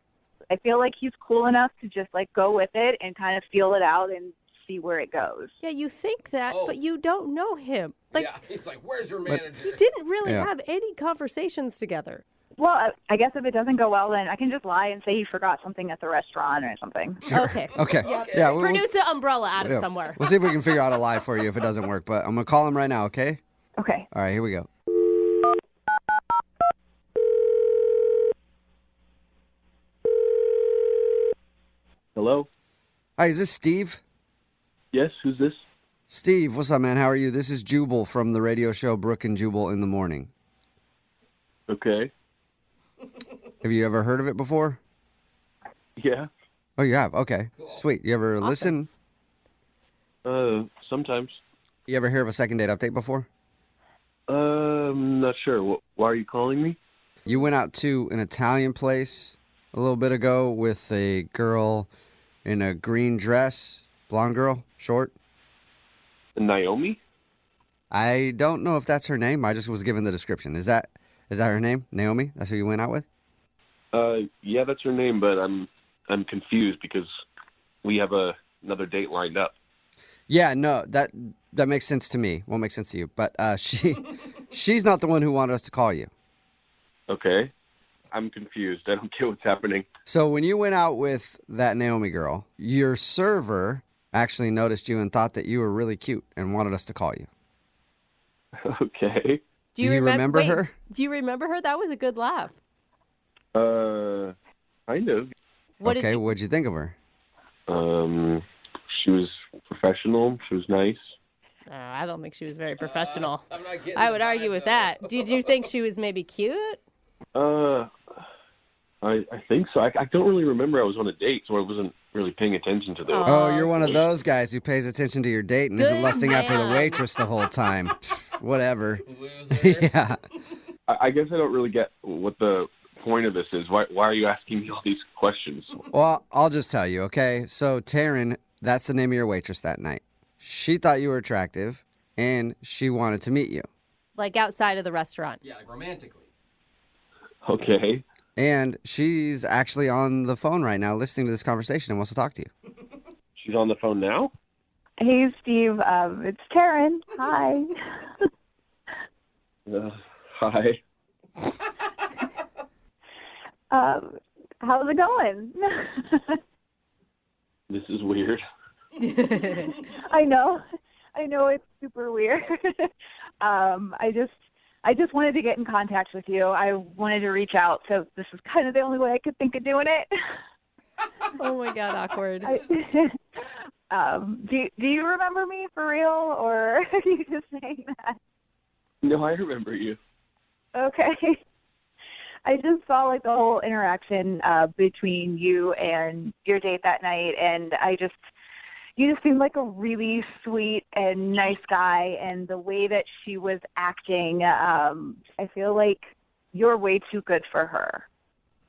I feel like he's cool enough to just go with it and kind of feel it out and see where it goes. Yeah, you think that, but you don't know him. It's like, where's your manager? You didn't really have any conversations together. Well, I guess if it doesn't go well, then I can just lie and say he forgot something at the restaurant or something. Sure. Okay. Yeah. Produce an umbrella out of somewhere. We'll see if we can figure out a lie for you if it doesn't work, but I'm going to call him right now, okay? Okay. All right, here we go. Hello? Hi, is this Steve? Yes, who's this? Steve, what's up, man? How are you? This is Jubal from the radio show Brooke and Jubal in the morning. Okay. Have you ever heard of it before? Yeah. Oh, you have? Okay. Cool. Sweet. You ever listen? Sometimes. You ever hear of a second date update before? Not sure. Why are you calling me? You went out to an Italian place a little bit ago with a girl in a green dress, blonde girl, short. Naomi? I don't know if that's her name. I just was given the description. Is that her name? Naomi? That's who you went out with? Yeah, that's her name, but I'm confused because we have another date lined up. Yeah, no, that makes sense to me. Won't make sense to you. But she's not the one who wanted us to call you. Okay. I'm confused. I don't get what's happening. So when you went out with that Naomi girl, your server actually noticed you and thought that you were really cute and wanted us to call you. Okay. Do you remember her? Do you remember her? That was a good laugh. Kind of. What'd you think of her? She was professional. She was nice. I don't think she was very professional. I would argue with that. Did you think she was maybe cute? I think so. I don't really remember. I was on a date, so I wasn't really paying attention to those. Oh, you're one of those guys who pays attention to your date and isn't lusting after the waitress the whole time. Whatever. Yeah. I guess I don't really get what the point of this is. Why are you asking me all these questions? Well, I'll just tell you, okay? So Taryn, that's the name of your waitress that night. She thought you were attractive, and she wanted to meet you. Like outside of the restaurant. Yeah, like romantically. Okay. And she's actually on the phone right now listening to this conversation and wants to talk to you. She's on the phone now? Hey, Steve. It's Taryn. Hi. Hi. How's it going? This is weird. I know it's super weird. I just wanted to get in contact with you. I wanted to reach out, so this is kind of the only way I could think of doing it. Oh my God, awkward. Do you remember me for real, or are you just saying that? No, I remember you. Okay. I just saw like the whole interaction between you and your date that night, and you just seemed like a really sweet and nice guy, and the way that she was acting, I feel like you're way too good for her,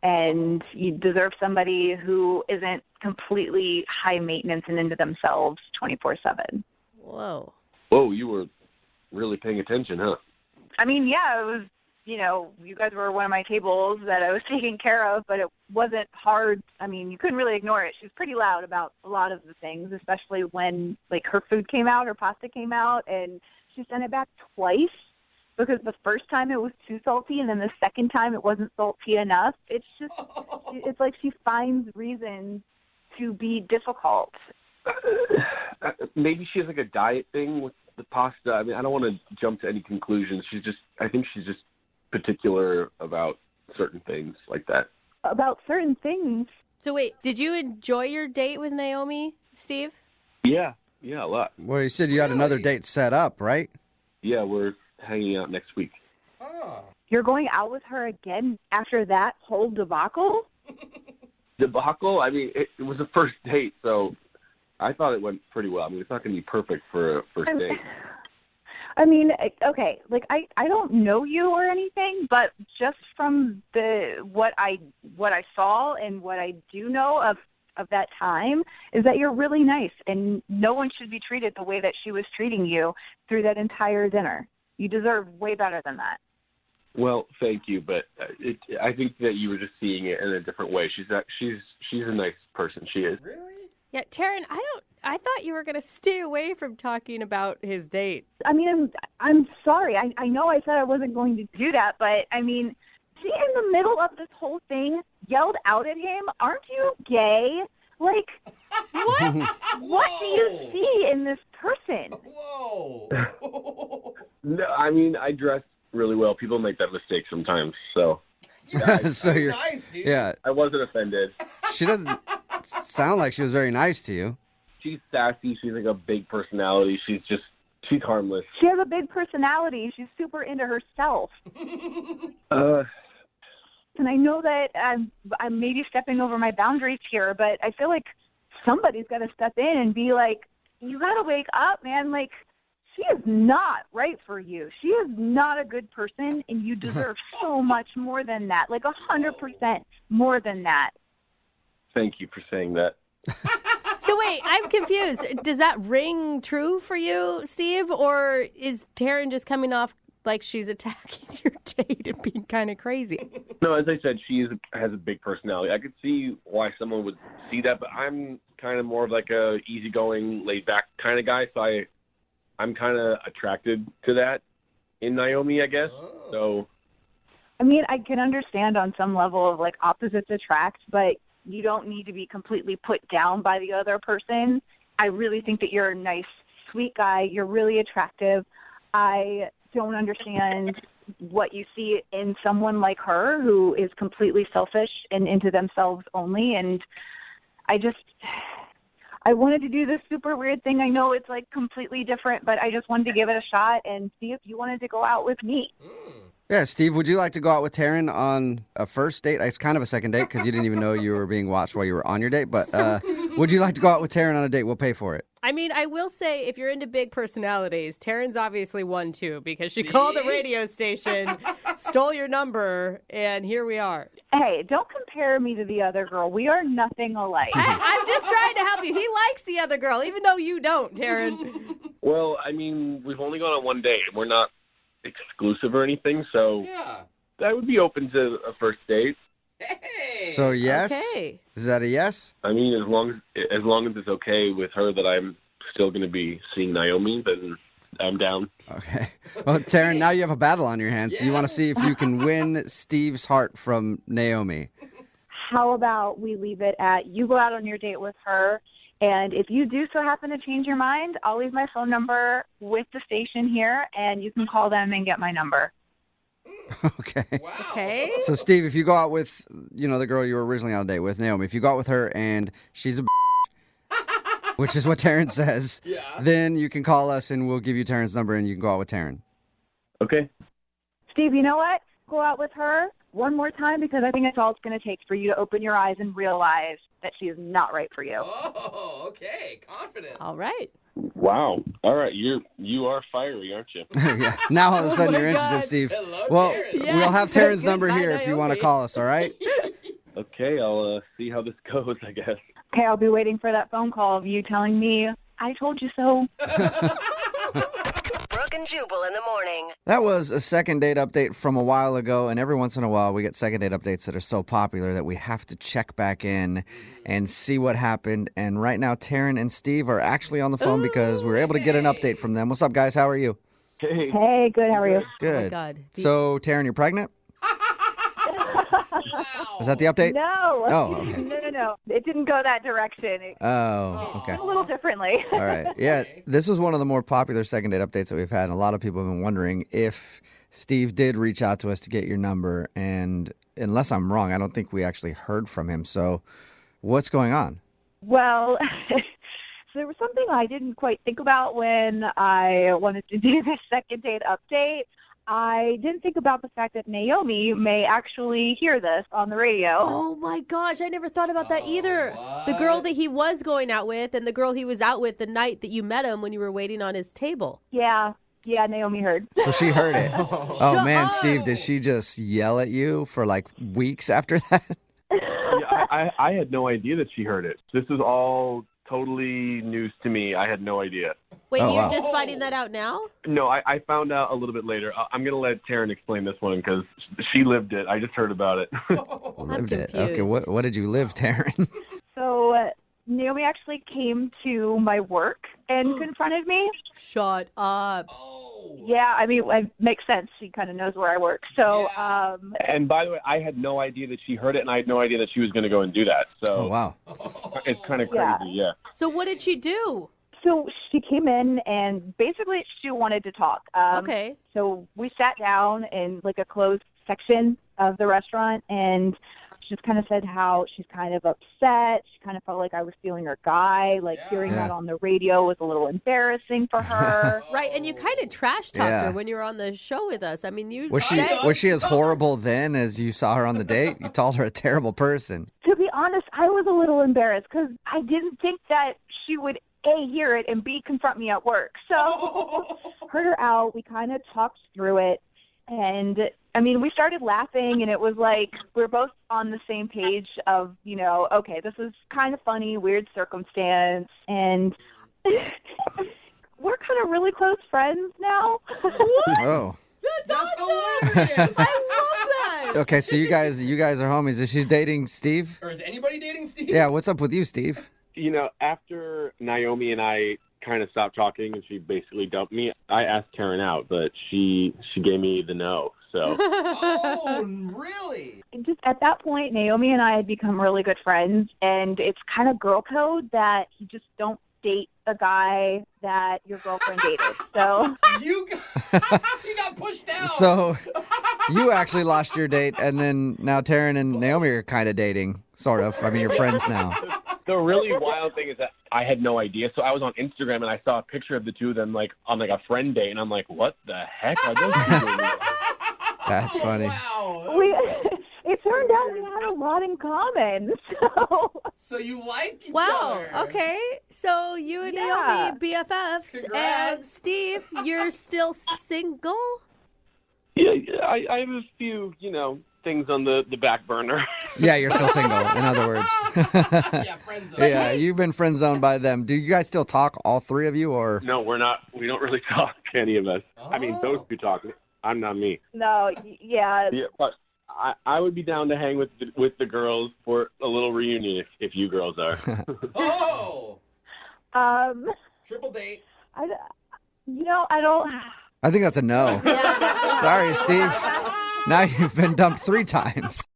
and you deserve somebody who isn't completely high maintenance and into themselves 24/7. Whoa. Whoa, you were really paying attention, huh? I mean, yeah, it was, you guys were one of my tables that I was taking care of, but it wasn't hard. I mean, you couldn't really ignore it. She was pretty loud about a lot of the things, especially when, like, her food came out, her pasta came out, and she sent it back twice because the first time it was too salty, and then the second time it wasn't salty enough. It's just, it's like she finds reasons to be difficult. Maybe she has, like, a diet thing with the pasta. I mean, I don't want to jump to any conclusions. I think she's just particular about certain things like that. About certain things? So wait, did you enjoy your date with Naomi, Steve? Yeah, a lot. Well, you said you had another date set up, right? Yeah, we're hanging out next week. You're going out with her again after that whole debacle? Debacle? I mean, it was a first date, so I thought it went pretty well. I mean, it's not going to be perfect for a first date. I mean, okay, like I don't know you or anything, but just from what I saw and what I do know of that time is that you're really nice, and no one should be treated the way that she was treating you through that entire dinner. You deserve way better than that. Well, thank you, but I think that you were just seeing it in a different way. She's a nice person. She is. Really? Yeah, Taryn, I thought you were going to stay away from talking about his date. I mean, I'm sorry. I know I said I wasn't going to do that, but I mean, she in the middle of this whole thing yelled out at him, "Aren't you gay?" Like, what? What do you see in this person? Whoa. No, I mean, I dress really well. People make that mistake sometimes, so. So you're nice, dude. Yeah. I wasn't offended. She doesn't sound like she was very nice to you. She's sassy. She's like a big personality. She's harmless. She has a big personality. She's super into herself. And I know that I'm maybe stepping over my boundaries here, but I feel like somebody's got to step in and be like, you got to wake up, man. Like, she is not right for you. She is not a good person, and you deserve so much more than that, like 100% more than that. Thank you for saying that. So wait, I'm confused. Does that ring true for you, Steve, or is Taryn just coming off like she's attacking your date and being kind of crazy? No, as I said, she has a big personality. I could see why someone would see that, but I'm kind of more of like a easygoing, laid-back kind of guy, so I'm kind of attracted to that in Naomi, I guess. So, I mean, I can understand on some level of like opposites attract, but you don't need to be completely put down by the other person. I really think that you're a nice, sweet guy. You're really attractive. I don't understand what you see in someone like her who is completely selfish and into themselves only. And I wanted to do this super weird thing. I know it's like completely different, but I just wanted to give it a shot and see if you wanted to go out with me. Yeah, Steve, would you like to go out with Taryn on a first date? It's kind of a second date because you didn't even know you were being watched while you were on your date. But would you like to go out with Taryn on a date? We'll pay for it. I mean, I will say, if you're into big personalities, Taryn's obviously one, too, because she called the radio station, stole your number, and here we are. Hey, don't compare me to the other girl. We are nothing alike. I'm just trying to help you. He likes the other girl, even though you don't, Taryn. Well, I mean, we've only gone on one date. We're not exclusive or anything, so I would be open to a first date. So yes. Okay. Is that a yes? I mean, as long as it's okay with her that I'm still going to be seeing Naomi, then I'm down. Okay. Well, Taryn, now you have a battle on your hands. So you want to see if you can win Steve's heart from Naomi. How about we leave it at you go out on your date with her, and if you do so happen to change your mind, I'll leave my phone number with the station here, and you can call them and get my number. Okay. Okay. So, Steve, if you go out with, the girl you were originally on a date with, Naomi, if you go out with her and she's a which is what Taryn says, then you can call us and we'll give you Taryn's number and you can go out with Taryn. Okay. Steve, you know what? Go out with her one more time because I think that's all it's going to take for you to open your eyes and realize that she is not right for you. Oh, okay. Confident. All right. Wow. All right. You are fiery, aren't you? Yeah. Now all of a sudden you're interested, Steve. Well, we'll have Taryn's number here if you want to call us, all right? Okay. I'll see how this goes, I guess. Okay, I'll be waiting for that phone call of you telling me, I told you so. Brooke and Jubal in the morning. That was a second date update from a while ago, and every once in a while we get second date updates that are so popular that we have to check back in and see what happened. And right now, Taryn and Steve are actually on the phone because we were able to get an update from them. What's up, guys? How are you? Hey. Hey, good. How are you? Good. Oh, my God. So, Taryn, you're pregnant? Is that the update? No. Oh, okay. No. It didn't go that direction. Oh, okay. A little differently. All right. Yeah, this was one of the more popular second date updates that we've had, and a lot of people have been wondering if Steve did reach out to us to get your number, and unless I'm wrong, I don't think we actually heard from him. So what's going on? Well, so there was something I didn't quite think about when I wanted to do this second date update. I didn't think about the fact that Naomi may actually hear this on the radio. Oh, my gosh. I never thought about that either. What? The girl that he was going out with and the girl he was out with the night that you met him when you were waiting on his table. Yeah, Naomi heard. So she heard it. Oh, man, Steve, did she just yell at you for like weeks after that? Yeah, I had no idea that she heard it. This is all totally news to me. I had no idea. Wait, you're just finding that out now? No, I found out a little bit later. I'm going to let Taryn explain this one because she lived it. I just heard about it. Lived it. Okay, what did you live, Taryn? So Naomi actually came to my work and confronted me. Shut up. Yeah, I mean, it makes sense. She kind of knows where I work. So, and by the way, I had no idea that she heard it, and I had no idea that she was going to go and do that. So, wow. It's kind of crazy, yeah. So what did she do? So she came in and basically she wanted to talk. Okay. So we sat down in like a closed section of the restaurant and she just kind of said how she's kind of upset. She kind of felt like I was stealing her guy. Like hearing that on the radio was a little embarrassing for her. Right, and you kind of trash talked her when you were on the show with us. I mean, you was she as horrible then as you saw her on the date? You called her a terrible person. To be honest, I was a little embarrassed because I didn't think that she would A, hear it, and B, confront me at work. So heard her out. We kind of talked through it. And, I mean, we started laughing, and it was like we're both on the same page of, okay, this is kind of funny, weird circumstance. And we're kind of really close friends now. Oh. That's hilarious. I love that. Okay, so you guys are homies. Is she dating Steve? Or is anybody dating Steve? Yeah, what's up with you, Steve? After Naomi and I kind of stopped talking and she basically dumped me, I asked Taryn out, but she gave me the no. So. Oh, really? Just at that point, Naomi and I had become really good friends, and it's kind of girl code that you just don't date a guy that your girlfriend dated. So you got pushed down. So you actually lost your date, and then now Taryn and Naomi are kind of dating, sort of. I mean, you're friends now. The really wild thing is that I had no idea. So I was on Instagram and I saw a picture of the two of them like on like a friend date, and I'm like, what the heck are those two doing? That's funny. Wow. It turned out we had a lot in common. So you like each other. Wow. Okay. So you and Naomi BFFs. Congrats. And Steve, you're still single? Yeah, I have a few, things on the back burner. Yeah, you're still single, in other words. Yeah, friend zone. Yeah, you've been friend zoned by them. Do you guys still talk, all three of you, or? No, we're not. We don't really talk, any of us. I mean, those two talk. I'm not me. No, yeah. Yeah, but I would be down to hang with the girls for a little reunion if you girls are. Oh, Um, triple date. I don't. I think that's a no. Sorry, Steve. Now you've been dumped 3 times.